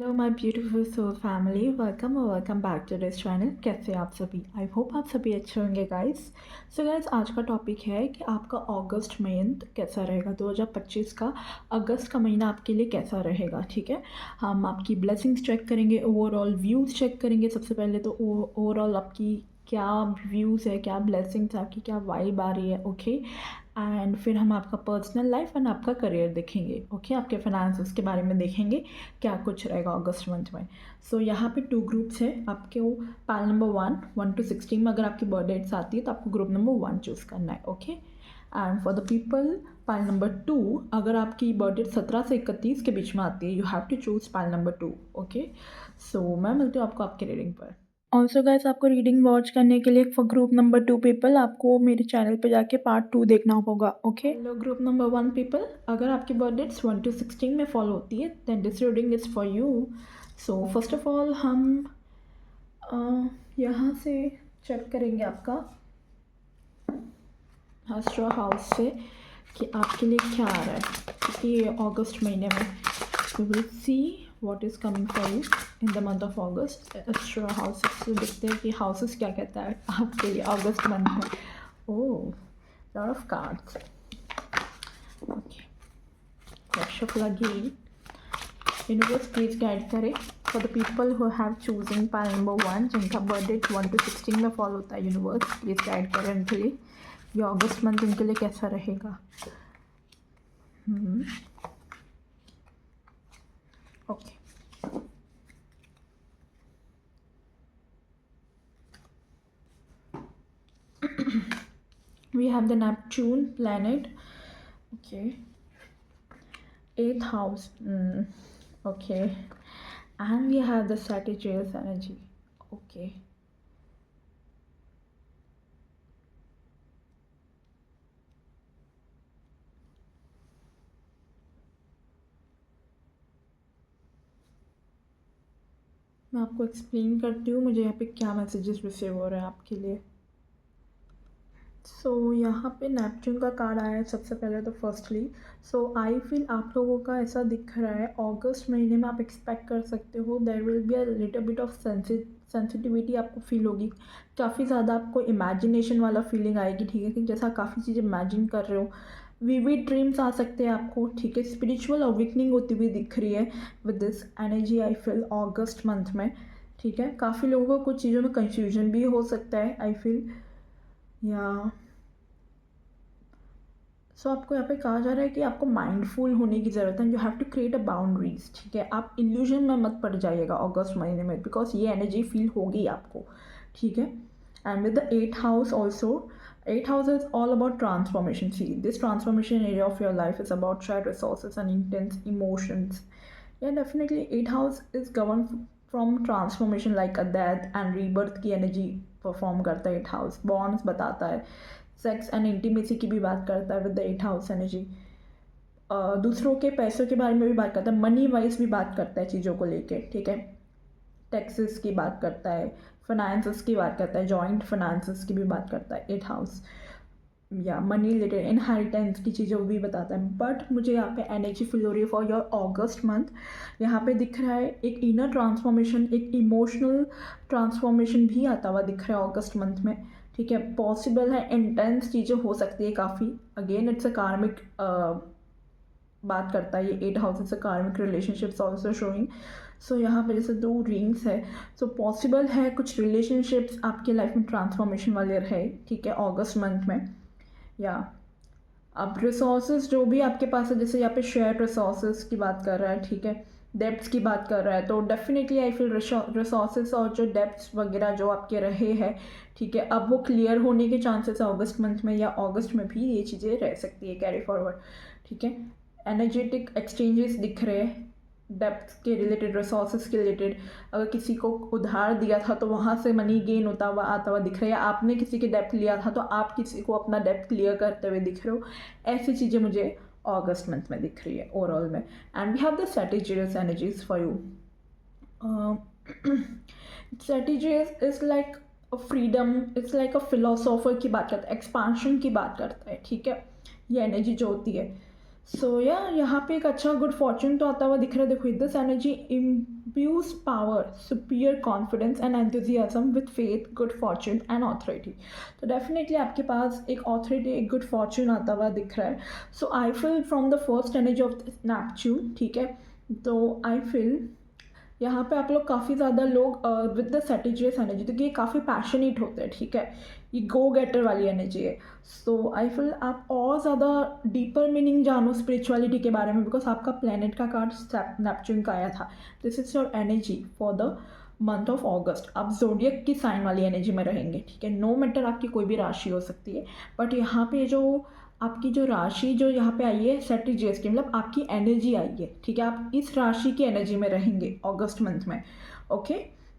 Hello my beautiful soul family, welcome और welcome back to this channel. कैसे हैं आप सभी? आई होप आप सभी अच्छे होंगे गाइस। सो गाइस, आज का टॉपिक है कि आपका अगस्त मंथ कैसा रहेगा। 2025 का अगस्त का महीना आपके लिए कैसा रहेगा। ठीक है, हम आपकी ब्लेसिंग्स चेक करेंगे, ओवरऑल व्यूज़ चेक करेंगे। सबसे पहले तो ओवरऑल आपकी क्या व्यूज़ है, क्या ब्लेसिंग्स, आपकी क्या वाइब आ रही है। ओके, एंड फिर हम आपका पर्सनल लाइफ एंड आपका करियर देखेंगे। ओके, आपके फाइनेंसेस के बारे में देखेंगे क्या कुछ रहेगा अगस्त मंथ में। सो यहाँ पे 2 ग्रुप्स हैं आपके। वो पाल नंबर 1 to 16 में अगर आपकी बर्थ डेट्स आती है तो आपको ग्रुप नंबर 1 चूज़ करना है। Okay, and for the people Pal number 2, अगर आपकी बर्थ डेट 17 से 31 के बीच में आती है, you have to choose pile number 2। Okay, so मैं मिलती हूँ आपको आपके रीडिंग पर। ऑल्सो गाइस, आपको रीडिंग वॉच करने के लिए फॉर ग्रुप नंबर 2 पीपल आपको मेरे चैनल पे जाके पार्ट 2 देखना होगा। Okay, hello group number 1 people, अगर आपकी बर्थ डेट्स 1 to 16 में फॉलो होती है then this reading is for you. So first of all हम यहाँ से चेक करेंगे आपका एस्ट्रो हाउस से कि आपके लिए क्या आ रहा है, क्योंकि अगस्त महीने में we will see what is coming for you in the month of August. Astro houses से देखते हैं कि हाउसेस क्या कहता है आपके लिए अगस्त मंथ में। Oh, lot of cards. Okay, shuffle again. Universe please guide करे for the people who have choosing pile number 1, जिनका बर्थ डेट 1 to 16 में फॉलो होता है। यूनिवर्स प्लीज गाइड करें उनके लिए ये अगस्त मंथ इनके लिए कैसा रहेगा। Okay, we have the Neptune planet. Okay, 8th house. Okay, and we have the Sagittarius energy. Okay, मैं आपको एक्सप्लेन करती हूँ मुझे यहाँ पे क्या मैसेजेस रिसीव हो रहे हैं आपके लिए। सो यहाँ पे नेपच्यून का कार्ड आया है सबसे पहले तो फर्स्टली। सो आई फील आप लोगों का ऐसा दिख रहा है अगस्त महीने में आप एक्सपेक्ट कर सकते हो there will be a little bit of sensitivity आपको फील होगी। काफ़ी ज़्यादा आपको इमेजिनेशन वाला फीलिंग आएगी। ठीक है, कि जैसा काफ़ी चीज़ें इमेजिन कर रहे हो, विविड ड्रीम्स आ सकते हैं आपको। ठीक है, स्पिरिचुअल अवेकनिंग होती हुई दिख रही है with this energy I feel August month में। ठीक है, काफ़ी लोगों को कुछ चीज़ों में कंफ्यूजन भी हो सकता है आई फील, या सो आपको यहाँ पे कहा जा रहा है कि आपको माइंडफुल होने की ज़रूरत है। You have to create a boundaries. ठीक है, आप इल्यूजन में मत पड़ जाइएगा अगस्त महीने में, बिकॉज ये एनर्जी फील होगी आपको। ठीक है, and with the 8th house also, 8th house is all about transformation. See this transformation area of your life is about shared resources and intense emotions. Yeah, definitely 8th house is governed from transformation like a death and rebirth की energy perform करता है 8th house. Bonds बताता है, sex and intimacy की भी बात करता है with the 8th house energy. दूसरों के पैसों के बारे में भी बात करता है, मनी वाइज भी बात करता है चीज़ों को लेके। ठीक है, टैक्सेस की बात करता है, फाइनेंसेस की बात करता है, जॉइंट फाइनेंसेस की भी बात करता है 8th हाउस, या मनी रिलेटेड इनहेरिटेंस की चीज़ें भी बताता है। बट मुझे यहाँ पे एनर्जी फील हो रही है फॉर योर अगस्त मंथ। यहाँ पे दिख रहा है एक इनर ट्रांसफॉर्मेशन, एक इमोशनल ट्रांसफॉर्मेशन भी आता हुआ दिख रहा है अगस्त मंथ में। ठीक है, पॉसिबल है, इंटेंस चीज़ें हो सकती है काफ़ी। अगेन इट्स अ कार्मिक बात करता है ये 8 हाउसेस से, कार्मिक रिलेशनशिप्स ऑल्सो शोइंग। सो यहाँ पे जैसे 2 रिंग्स है, सो पॉसिबल है कुछ रिलेशनशिप्स आपके लाइफ में ट्रांसफॉर्मेशन वाले रहे। ठीक है, अगस्त मंथ में। या अब रिसोर्सेज जो भी आपके पास है, जैसे यहाँ पे शेयर रिसोर्सेज की बात कर रहा है। ठीक है, डेब्ट्स की बात कर रहा है, तो डेफिनेटली आई फील रिसोर्सेज और जो डेब्ट्स वगैरह जो आपके रहे हैं, ठीक है, अब वो क्लियर होने के चांसेस है अगस्त मंथ में, या अगस्त में भी ये चीज़ें रह सकती है कैरी फॉरवर्ड। ठीक है, एनर्जेटिक एक्सचेंजेस दिख रहे हैं डेप्थ के रिलेटेड, रिसोर्सेज के रिलेटेड। अगर किसी को उधार दिया था तो वहाँ से मनी गेन होता हुआ आता हुआ दिख रहा है, या आपने किसी के डेप्थ लिया था तो आप किसी को अपना डेप्थ क्लियर करते हुए दिख रहे हो। ऐसी चीज़ें मुझे अगस्त मंथ में दिख रही है ओवरऑल में। And we have the Sagittarius energies for you. Sagittarius is like a freedom, it's like a philosopher की बात करता है, एक्सपांशन की बात करता है। ठीक है, ये एनर्जी जो होती है, सो या यहाँ पे एक अच्छा गुड फॉर्च्यून तो आता हुआ दिख रहा है। देखो this energy imbue power, superior confidence and enthusiasm with faith, good fortune and authority. तो डेफिनेटली आपके पास एक ऑथोरिटी, एक गुड फॉर्च्यून आता हुआ दिख रहा है। So I feel from the first energy of Neptune, ठीक है, तो आई फील यहाँ पे आप लोग काफ़ी ज़्यादा लोग विद द सेटिजियस एनर्जी, तो ये काफ़ी पैशनेट होते हैं, ठीक है, ये गो गेटर वाली एनर्जी है। सो आई फील आप और ज़्यादा डीपर मीनिंग जानो स्पिरिचुअलिटी के बारे में, बिकॉज आपका प्लेनेट का कार्ड नेपच्यून का आया था। This is your energy for the month of अगस्त। आप जोडियक की साइन वाली एनर्जी में रहेंगे, ठीक है, नो मैटर आपकी कोई भी राशि हो सकती है, बट यहाँ पे जो आपकी जो राशि जो यहाँ पे आई है सेटिजियस की, मतलब आपकी एनर्जी आई है, ठीक है, आप इस राशि की एनर्जी में रहेंगे अगस्त मंथ में। ओके,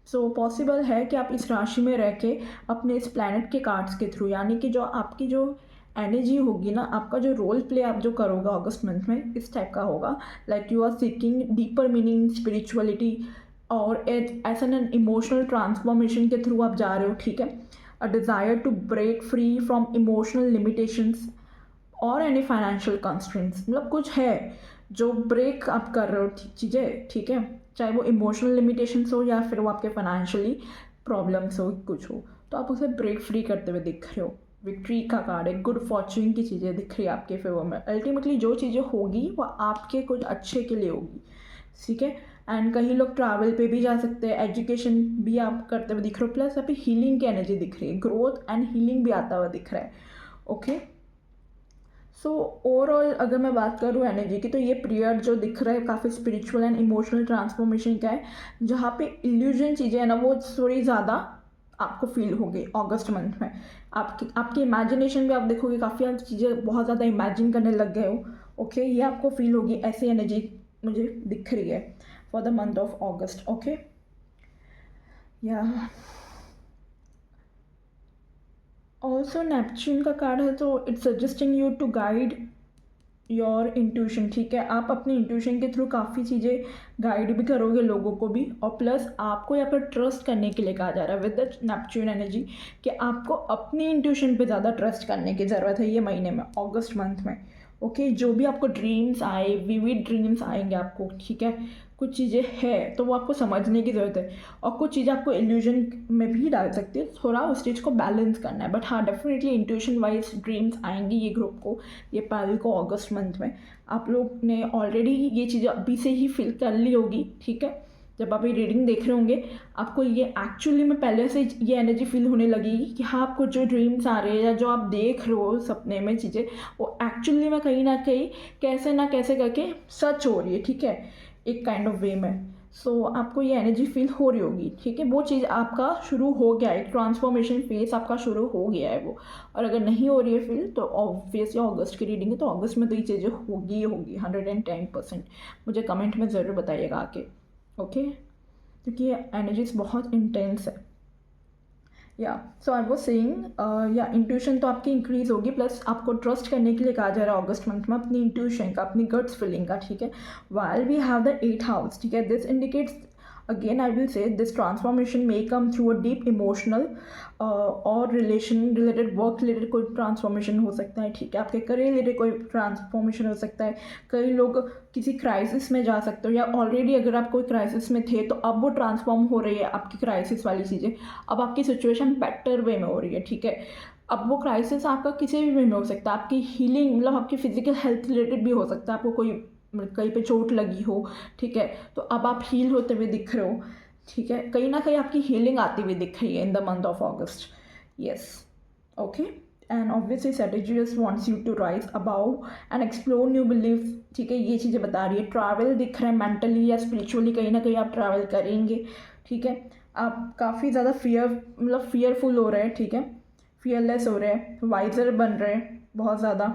सो पॉसिबल है कि आप इस राशि में रह के अपने इस प्लैनेट के कार्ड्स के थ्रू, यानी कि जो आपकी जो एनर्जी होगी ना, आपका जो रोल प्ले आप जो करोगे अगस्त मंथ में, इस टाइप का होगा, like you are seeking deeper meaning spirituality, और ऐसा ना इमोशनल ट्रांसफॉर्मेशन के थ्रू आप जा रहे हो, ठीक है, a desire to break free from emotional limitations और एनी फाइनेंशियल कंस्ट्रेंट्स, मतलब कुछ है जो ब्रेक आप कर रहे हो चीज़ें, ठीक है, चाहे वो इमोशनल लिमिटेशंस हो या फिर वो आपके फाइनेंशियली प्रॉब्लम्स हो, कुछ हो, तो आप उसे ब्रेक फ्री करते हुए दिख रहे हो। विक्ट्री का कार्ड है, गुड फॉर्च्यून की चीज़ें दिख रही है आपके फेवर में। अल्टीमेटली जो चीज़ें होगी वो आपके कुछ अच्छे के लिए होगी, ठीक है, एंड कहीं लोग ट्रैवल पे भी जा सकते हैं, एजुकेशन भी आप करते हुए दिख रहे हो, प्लस अभी हीलिंग की एनर्जी दिख रही है, ग्रोथ एंड हीलिंग भी आता हुआ दिख रहा है। ओके, सो ओवरऑल अगर मैं बात करूँ एनर्जी की, तो ये पीरियड जो दिख रहा है काफ़ी स्पिरिचुअल एंड इमोशनल ट्रांसफॉर्मेशन का है, जहाँ पे इल्यूजन चीज़ें हैं ना वो थोड़ी ज़्यादा आपको फील होगी अगस्त मंथ में। आपकी इमेजिनेशन भी आप देखोगे काफ़ी सारी चीज़ें बहुत ज़्यादा इमेजिन करने लग गए हो। ओके, ये आपको फील होगी, ऐसी एनर्जी मुझे दिख रही है for the month of August. Okay, yeah also Neptune का कार्ड है, तो it's suggesting you to guide your intuition, ठीक है, आप अपनी इंट्यूशन के थ्रू काफ़ी चीज़ें गाइड भी करोगे लोगों को भी, और प्लस आपको यहाँ पर ट्रस्ट करने के लिए कहा जा रहा है विद द नेपच्यून एनर्जी, कि आपको अपनी इंट्यूशन पे ज़्यादा ट्रस्ट करने की ज़रूरत है ये महीने में, अगस्त मंथ में। ओके, जो भी आपको ड्रीम्स आए, विविड ड्रीम्स आएंगे आपको, ठीक है, कुछ चीज़ें हैं तो वो आपको समझने की ज़रूरत है, और कुछ चीज़ें आपको इल्यूजन में भी डाल सकती है, थोड़ा उस चीज़ को बैलेंस करना है, बट हाँ डेफिनेटली इंट्यूशन वाइज ड्रीम्स आएंगी ये ग्रुप को, ये पाल को अगस्त मंथ में। आप लोग ने ऑलरेडी ये चीज़ें अभी से ही फील कर ली होगी, ठीक है, जब आप ये रीडिंग देख रहे होंगे आपको ये एक्चुअली में पहले से ये एनर्जी फील होने लगेगी कि हाँ आपको जो ड्रीम्स आ रहे हैं या जो आप देख रहे हो सपने में चीज़ें, वो एक्चुअली में कहीं ना कहीं कैसे ना कैसे करके सच हो रही है, ठीक है, एक काइंड ऑफ वे में। सो आपको ये एनर्जी फील हो रही होगी, ठीक है, वो चीज़ आपका शुरू हो गया है, ट्रांसफॉर्मेशन फेस आपका शुरू हो गया है वो। और अगर नहीं हो रही है फील तो ऑब्वियसली अगस्त की रीडिंग है, तो अगस्त में तो ये चीज़ें होगी ही होगी 110%। मुझे कमेंट में ज़रूर बताइएगा आके। ओके, क्योंकि ये एनर्जीज बहुत इंटेंस है। या सो आई वॉज सेइंग या इंट्यूशन तो आपकी इंक्रीज होगी, प्लस आपको ट्रस्ट करने के लिए कहा जा रहा है अगस्त मंथ में अपनी इंट्यूशन का, अपनी गट्स फीलिंग का, ठीक है, while we have the 8th house, ठीक है, this indicates again I will say this transformation may come through a deep emotional और रिलेशन रिलेटेड, वर्क रिलेटेड कोई ट्रांसफॉर्मेशन हो सकता है, ठीक है, आपके करियर रिलेटेड कोई ट्रांसफॉर्मेशन हो सकता है, कई लोग किसी क्राइसिस में जा सकते हो, या ऑलरेडी अगर आप कोई क्राइसिस में थे तो अब वो ट्रांसफॉर्म हो रही है आपकी क्राइसिस वाली चीज़ें, अब आपकी सिचुएशन बेटर वे में हो रही है, ठीक है, अब वो क्राइसिस आपका किसी भी वे में हो सकता है, आपकी हीलिंग मतलब आपकी फिजिकल हेल्थ रिलेटेड भी हो सकता है, आपको कोई कहीं पे चोट लगी हो, ठीक है, तो अब आप हील होते हुए दिख रहे हो, ठीक है, कहीं ना कहीं आपकी हीलिंग आती हुई दिख रही है in the month of August. Yes, okay, and obviously Sagittarius wants you to rise above and explore new beliefs, ठीक है, ये चीज़ें बता रही है। ट्रैवल दिख रहा है, मेंटली या स्पिरिचुअली कहीं ना कहीं आप ट्रैवल करेंगे, ठीक है, आप काफ़ी ज़्यादा मतलब फियरफुल हो रहे हैं, ठीक है, फियरलेस हो रहे हैं, वाइजर बन रहे हैं बहुत ज़्यादा।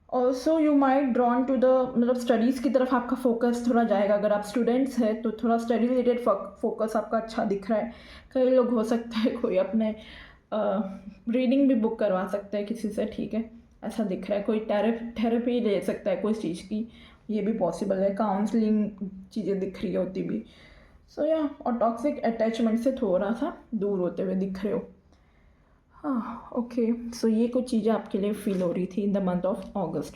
Also you might drawn to the मतलब स्टडीज़ की तरफ आपका फोकस थोड़ा जाएगा, अगर आप स्टूडेंट्स हैं तो थोड़ा स्टडी रिलेटेड फोकस आपका अच्छा दिख रहा है। कई लोग हो सकता है कोई अपने रीडिंग भी बुक करवा सकते हैं किसी से, ठीक है, ऐसा दिख रहा है, कोई थेरेपी ले सकता है कोई चीज़ की, ये भी पॉसिबल है, काउंसलिंग चीज़ें दिख रही होती भी। सो या और टॉक्सिक अटैचमेंट से थोड़ा सा दूर होते हुए दिख रहे हो। हाँ, ओके, सो ये कुछ चीज़ें आपके लिए फील हो रही थी इन the month of August.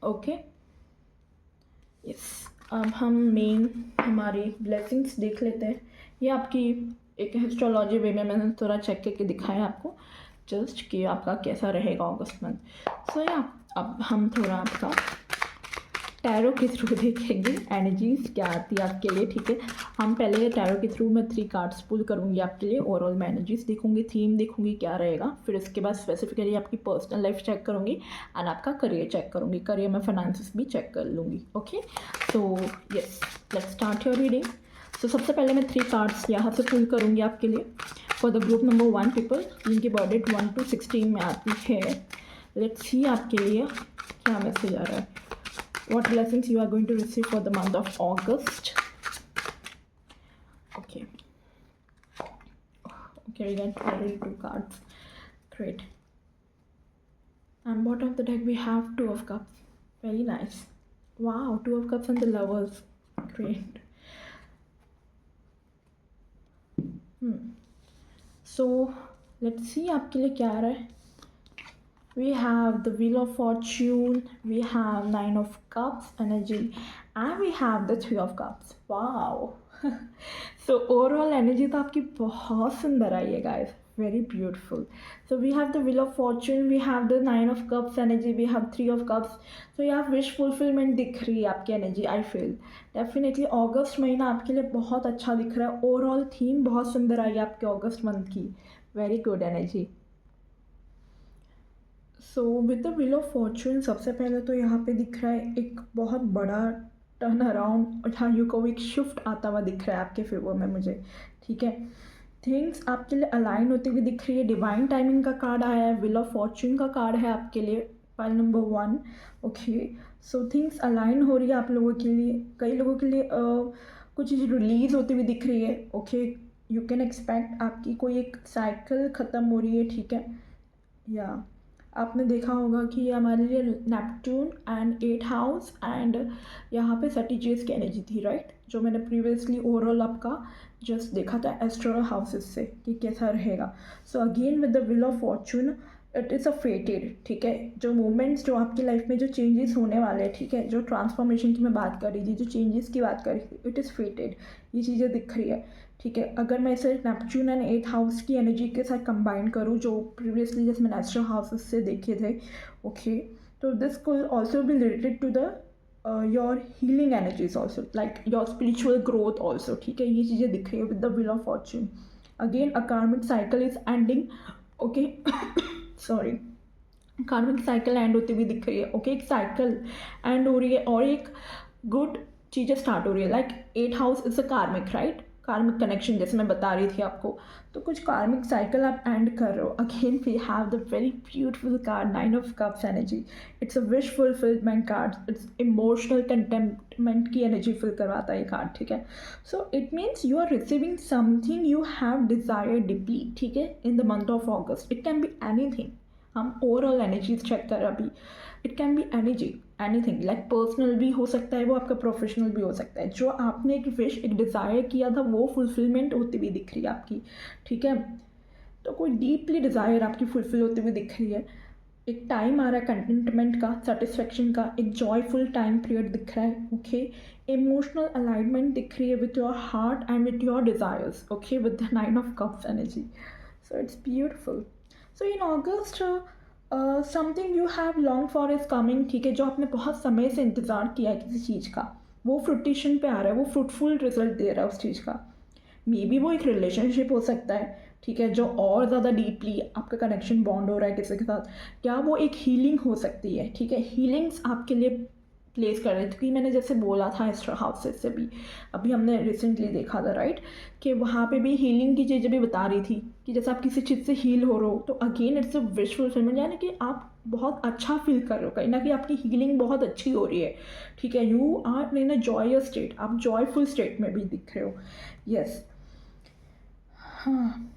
Okay, yes. अब हम मेन हमारी ब्लेसिंग्स देख लेते हैं। ये आपकी एक एस्ट्रोलॉजी वे में मैंने थोड़ा चेक करके दिखाया आपको जस्ट कि आपका कैसा रहेगा अगस्त मंथ। सो या अब हम थोड़ा आपका टैरो के थ्रू देखेंगे एनर्जीज क्या आती है आपके लिए, ठीक है। हम पहले टैरो के थ्रू मैं 3 कार्ड्स पुल करूँगी आपके लिए, ओवरऑल मैं एनर्जीज देखूँगी, थीम देखूँगी क्या रहेगा, फिर उसके बाद स्पेसिफिकली आपकी पर्सनल लाइफ चेक करूँगी एंड आपका करियर चेक करूँगी, करियर में फाइनेंसिस भी चेक कर लूँगी। Okay, so yes, let's start your reading. So सबसे पहले मैं 3 कार्ड्स यहाँ से पुल करूँगी आपके लिए for the group number 1 people जिनकी बर्थडे 1 to 16 में आती है। लेट्स सी आपके लिए क्या मैसेज आ रहा है। What blessings you are going to receive for the month of August. Okay, we got already 2 cards. Great. And bottom of the deck we have 2 of cups. Very nice. Wow, 2 of cups and the lovers. Great. So let's see आपके लिए क्या आ रहा है। We have the Wheel of Fortune, we have 9 of Cups energy, and we have the 3 of Cups. Wow! So overall energy तो आपकी बहुत सुंदर आई है guys, very beautiful. So we have the Wheel of Fortune, we have the 9 of Cups energy, we have 3 of Cups. So यहाँ wish fulfillment दिख रही है आपकी energy, I feel. Definitely अगस्त महीना आपके लिए बहुत अच्छा दिख रहा है। ओवरऑल थीम बहुत सुंदर आई है आपके अगस्त मंथ की, very good energy. So with the wheel of Fortune सबसे पहले तो यहाँ पे दिख रहा है एक बहुत बड़ा टर्न अराउंड, और यहाँ यू को एक शिफ्ट आता हुआ दिख रहा है आपके फेवर में मुझे, ठीक है। थिंग्स आपके लिए अलाइन होती हुई दिख रही है। डिवाइन टाइमिंग का कार्ड आया है, व्हील ऑफ फॉर्चून का कार्ड है आपके लिए pile number 1। Okay, so things align हो रही है आप लोगों के लिए। कई लोगों के लिए कुछ चीज़ रिलीज होती हुई दिख रही है। ओके, यू कैन एक्सपेक्ट आपकी कोई एक साइकिल ख़त्म हो रही है, ठीक है। या आपने देखा होगा कि ये हमारे लिए Neptune and 8th house and यहाँ पे सैजिटेरियस की एनर्जी थी, राइट, जो मैंने प्रीवियसली ओवरऑल आपका जस्ट देखा था एस्ट्रो हाउसेस से कि कैसा रहेगा। So again with the wheel of Fortune it is a फेटेड, ठीक है। जो मोमेंट्स जो आपकी लाइफ में जो चेंजेस होने वाले हैं, ठीक है, जो ट्रांसफॉर्मेशन की मैं बात कर रही थी, जो चेंजेस की बात कर रही थी, इट इज़ फेटेड, ये चीज़ें दिख रही है, ठीक है। अगर मैं इसे नेपच्यून एंड 8th हाउस की एनर्जी के साथ कंबाइन करूँ जो प्रीवियसली जैसे मैंने एस्ट्रो हाउसेस से देखे थे, ओके, तो this could also be related to the your healing energies also, like your spiritual growth also, ठीक है। ये चीज़ें दिख रही है with the wheel of fortune. Again a karmic cycle is ending, okay, sorry, karmic cycle end होती हुई दिख रही है। ओके, एक साइकिल एंड हो रही है और एक गुड चीज़ें स्टार्ट हो रही है। Like 8th house is a कार्मिक, राइट, कार्मिक कनेक्शन जैसे मैं बता रही थी आपको, तो कुछ कार्मिक साइकिल आप एंड कर रहे हो। Again we have the very beautiful card 9 of Cups energy. It's a wish fulfilment card, it's emotional contentment की एनर्जी फिल करवाता है ये कार्ड, ठीक है। So it means you are receiving something you have desire deeply, ठीक है, in the month of August. It can be anything, हम overall energies check कर अभी। It can be anything like personal भी हो सकता है वो, आपका प्रोफेशनल भी हो सकता है। जो आपने एक विश, एक डिज़ायर किया था वो फुलफिलमेंट होती हुई दिख रही है आपकी, ठीक है। तो कोई डीपली डिज़ायर आपकी फुलफिल होती हुई दिख रही है। एक टाइम आ रहा है कंटेंटमेंट का, सेटिस्फेक्शन का, एक जॉयफुल टाइम पीरियड दिख रहा है। ओके, इमोशनल अलाइनमेंट दिख रही है with your heart and with your desires, okay, with the 9 of Cups energy. So it's beautiful. So in August something you have long for is coming, ठीक है। जो आपने बहुत समय से इंतज़ार किया है किसी चीज़ का, वो फ्रूटिशन पे आ रहा है, वो फ्रूटफुल रिजल्ट दे रहा है उस चीज़ का। मे बी वो एक रिलेशनशिप हो सकता है, ठीक है, जो और ज़्यादा डीपली आपका कनेक्शन बॉन्ड हो रहा है किसी के साथ, या वो एक हीलिंग हो सकती है, ठीक है। हीलिंग्स आपके लिए प्लेस कर रहे थे, क्योंकि मैंने जैसे बोला था एस्ट्रो हाउसेस से भी अभी हमने रिसेंटली देखा था, राइट, कि वहाँ पे भी हीलिंग की चीज़ें भी बता रही थी कि जैसे आप किसी चीज़ से हील हो रहे हो, तो again it's a wish fulfilment, यानी कि आप बहुत अच्छा फील कर रहे हो, कहीं ना कहीं आपकी हीलिंग बहुत अच्छी हो रही है, ठीक है। You are in a joyous state, आप जॉयफुल स्टेट में भी दिख रहे हो, यस। हाँ,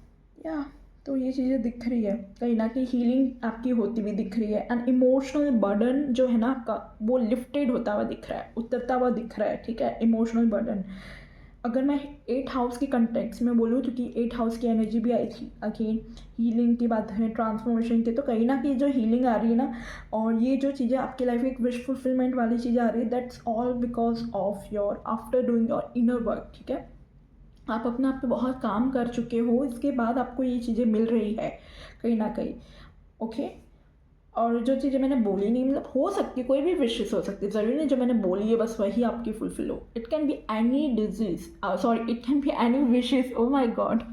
या तो ये चीज़ें दिख रही है, कहीं ना कहीं हीलिंग आपकी होती हुई दिख रही है। एंड इमोशनल बर्डन जो है ना आपका, वो लिफ्टेड होता हुआ दिख रहा है, उतरता हुआ दिख रहा है, ठीक है, इमोशनल बर्डन। अगर मैं 8 हाउस के कंटेक्स्ट में बोलूँ तो कि 8 हाउस की एनर्जी भी आई थी, अगेन हीलिंग की बात है, ट्रांसफॉर्मेशन की, तो कहीं ना कहीं जो हीलिंग आ रही है ना, और ये जो चीज़ें आपकी लाइफ में एक विश फुलफिलमेंट वाली चीज़ें आ रही है, that's all because of your after doing your inner work, ठीक है। आप अपने आप पे बहुत काम कर चुके हो, इसके बाद आपको ये चीज़ें मिल रही है कहीं ना कहीं, ओके। और जो चीज़ें मैंने बोली नहीं, मतलब हो सकती है कोई भी विशेस हो सकती है, ज़रूरी नहीं जो मैंने बोली है बस वही आपकी फुलफिल हो। It can be any disease, sorry it can be any wishes, oh my God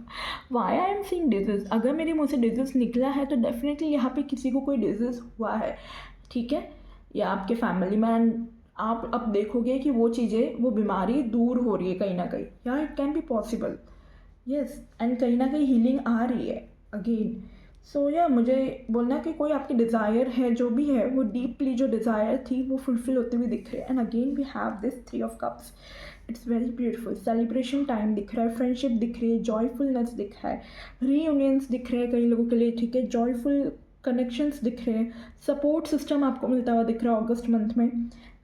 why I am seeing disease. अगर मेरे मुँह से डिजीज निकला है तो डेफिनेटली यहाँ पे किसी को कोई डिजीज हुआ है, ठीक है, या आपके फैमिली में आप अब देखोगे कि वो चीज़ें, वो बीमारी दूर हो रही है कहीं ना कहीं, या it can be possible, yes, and कहीं ना कहीं हीलिंग आ रही है अगेन। सो या मुझे बोलना कि कोई आपकी डिज़ायर है जो भी है, वो डीपली जो डिज़ायर थी वो फुलफिल होती हुई दिख रही है। And again we have this 3 of cups, it's very beautiful. Celebration time दिख रहा है, फ्रेंडशिप दिख रही है, जॉयफुलनेस दिख रहा है, रीयूनियंस दिख रहे हैं कई लोगों के लिए, ठीक है, जॉयफुल कनेक्शंस दिख रहे हैं, सपोर्ट सिस्टम आपको मिलता हुआ दिख रहा है अगस्त मंथ में।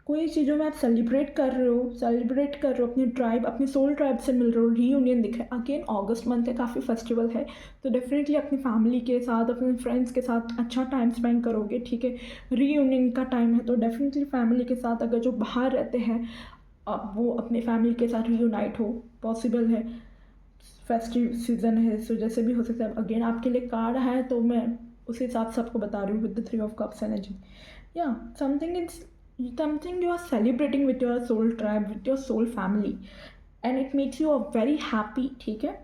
कोई चीज़ों में आप सेलिब्रेट कर रहे हो, अपनी ट्राइब, अपनी सोल ट्राइब से मिल रहे हो, रीयूनियन दिख रहा है। अगेन अगस्त मंथ है, काफ़ी फेस्टिवल है, तो डेफिनेटली अपनी फैमिली के साथ, अपने फ्रेंड्स के साथ अच्छा टाइम स्पेंड करोगे, ठीक है। रीयूनियन का टाइम है, तो डेफिनेटली फैमिली के साथ, अगर जो बाहर रहते हैं अब वो अपने फैमिली के साथ रीयूनाइट हो, पॉसिबल है, फेस्टिव सीजन है, सो जैसे भी हो सकता है। अगेन आपके लिए कार्ड है तो मैं उस हिसाब से आपको बता रही हूँ with the 3 of cups energy. या something you are celebrating with your soul tribe, with your soul family, and it makes you a very happy, ठीक है।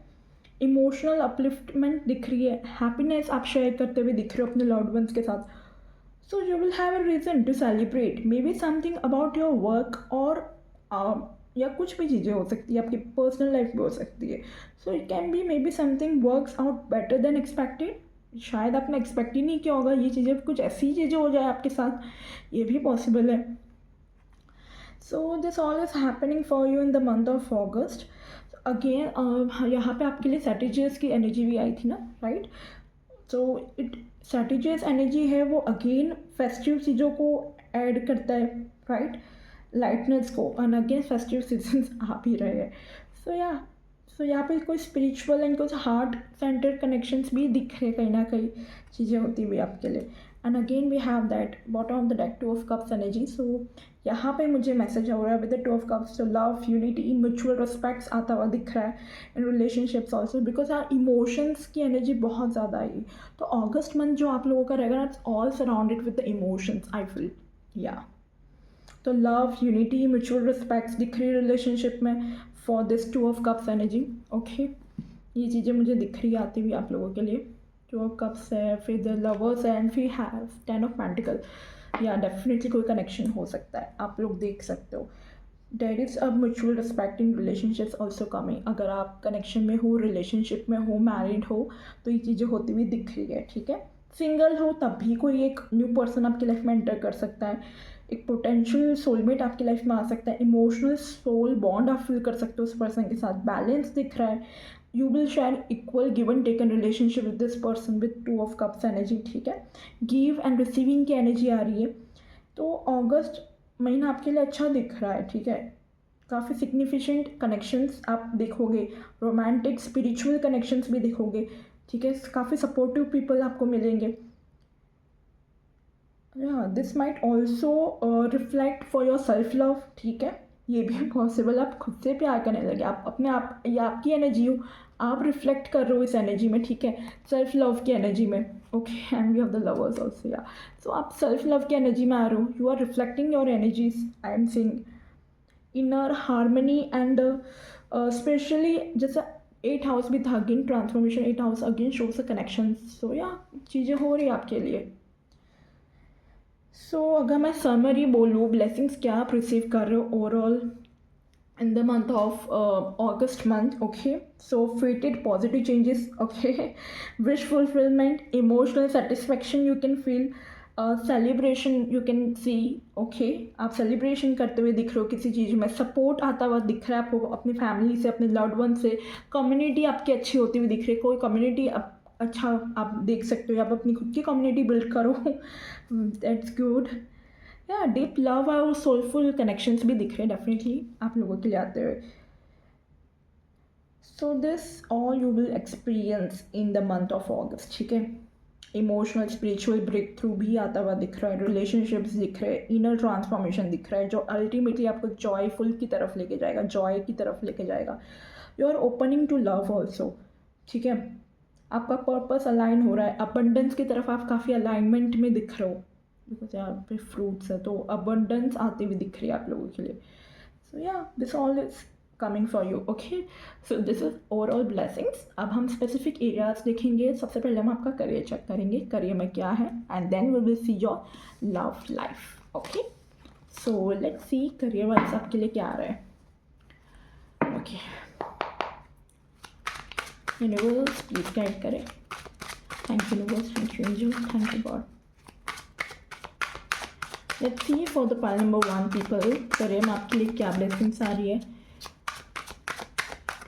इमोशनल अपलिफ्टमेंट दिख रही है, हैप्पीनेस आप शेयर करते हुए दिख रहे हो अपने लव्ड वंस के साथ। So you will have a reason to celebrate, maybe something about your work, और या कुछ भी चीज़ें हो सकती है, आपकी पर्सनल लाइफ भी हो सकती है। So it can B may be something works out better than expected, शायद आपने एक्सपेक्ट ही नहीं किया होगा ये चीज़ें, कुछ ऐसी चीज़ें हो जाए आपके साथ, ये भी पॉसिबल है। So this all is happening for you in the month of August. Again यहाँ पे आपके लिए सैटर्जेस की एनर्जी भी आई थी ना, राइट। सो इट सैटर्जेस एनर्जी है, वो अगेन फेस्टिव चीज़ों को ऐड करता है, राइट, लाइटनेस को, और अगेन फेस्टिव सीजन्स आ भी रहे हैं। सो यहाँ पे कोई स्पिरिचुअल एंड कुछ हार्ट सेंटर्ड कनेक्शंस भी दिख रहे हैं, कहीं ना कहीं चीज़ें होती हुई आपके लिए। And again we have that bottom of the deck 2 of cups energy. So यहाँ पे मुझे मैसेज हो रहा है विद द 2 ऑफ कप्स, तो लव, यूनिटी, म्यूचुअल रिस्पेक्ट्स आता हुआ दिख रहा है इन रिलेशनशिप्स ऑल्सो, बिकॉज यार इमोशंस की एनर्जी बहुत ज़्यादा आई। तो अगस्त मंथ जो आप लोगों का रहेगा, it's all surrounded with the emotions, I feel, या तो लव, यूनिटी, म्यूचुअल रिस्पेक्ट्स दिख रही है रिलेशनशिप में for this 2 of cups energy, okay. ये चीज़ें मुझे दिख रही आती हुई आप लोगों के लिए। 2 ऑफ कप्स है, फिर द लवर्स है, एंड फिर have 10 of pentacle, yeah definitely कोई कनेक्शन हो सकता है, आप लोग देख सकते हो। There is a mutual respect in relationships also coming, अगर आप कनेक्शन में हो, रिलेशनशिप में हो, मैरिड हो, तो ये चीज़ें होती हुई दिख रही है, ठीक है। सिंगल हो तब भी कोई एक न्यू पर्सन आपकी लाइफ में एंटर कर सकता है, एक पोटेंशियल सोलमेट आपकी लाइफ में आ सकता है, इमोशनल सोल बॉन्ड आप फील कर सकते हो उस पर्सन के साथ, बैलेंस दिख रहा है, you will share equal give and take an relationship with this person with 2 of cups energy, ठीक है। गिव एंड रिसीविंग की एनर्जी आ रही है, तो अगस्त महीना आपके लिए अच्छा दिख रहा है, ठीक है। काफ़ी सिग्निफिकेंट कनेक्शंस आप देखोगे, रोमांटिक स्पिरिचुअल कनेक्शंस भी देखोगे, ठीक है, काफ़ी सपोर्टिव पीपल आपको मिलेंगे। This might also reflect for your self love, ठीक है, ये भी पॉसिबल, आप खुद से प्यार करने लगे, आप अपने आप, ये आपकी एनर्जी हो, आप रिफ्लेक्ट कर रहे हो इस एनर्जी में, ठीक है, सेल्फ लव की एनर्जी में, okay. And we have the lovers also, yeah so आप सेल्फ लव की एनर्जी में आ रहे हो, you are reflecting your energies, I am seeing inner harmony, and especially जैसे 8 हाउस भी था, again transformation, 8 house again shows a connection, so yeah चीज़ें हो रही है आपके लिए। सो अगर मैं समरी बोलूँ, ब्लेसिंग्स क्या आप रिसीव कर रहे हो overall in the month of August month, okay, so fated positive changes, okay, wish fulfillment, emotional satisfaction you can feel, celebration you can see, okay, आप celebration करते हुए दिख रहे हो किसी चीज़ में, सपोर्ट आता हुआ दिख रहा है आपको अपनी फैमिली से, अपने लव्ड वन से, कम्युनिटी आपकी अच्छी होती हुई दिख रही है, कोई कम्युनिटी अच्छा आप देख सकते हो, आप अपनी खुद की कम्युनिटी बिल्ड करो, दैट्स गुड। या डीप लव और सोलफुल कनेक्शंस भी दिख रहे हैं डेफिनेटली आप लोगों के लिए आते हुए। So this all you will experience in the month of August, ठीक है। इमोशनल स्पिरिचुअल ब्रेक थ्रू भी आता हुआ दिख रहा है, रिलेशनशिप्स दिख रहे हैं, इनर ट्रांसफॉर्मेशन दिख रहा है जो अल्टीमेटली आपको जॉयफुल की तरफ लेके जाएगा, जॉय की तरफ लेके जाएगा। You are opening to love also, ठीक है। आपका पर्पस अलाइन हो रहा है, अबंडेंस की तरफ आप काफ़ी अलाइनमेंट में दिख रहे हो, बिकॉज यहाँ पे फ्रूट्स है तो अबंडेंस आती हुई दिख रही है आप लोगों के लिए। सो या this all is coming for you, okay. So this is overall blessings. अब हम स्पेसिफिक एरियाज देखेंगे। सबसे पहले हम आपका करियर चेक करेंगे, करियर में क्या है, and then we will see your love life, okay. So let's see career wise आपके लिए क्या आ रहा है, ओके। यूनिवर्स प्लीज गाइड करें। Thank you universe, thank you angel, thank you God. Let's see for the pile number 1 people, career में आपके लिए क्या ब्लेसिंग्स आ रही है,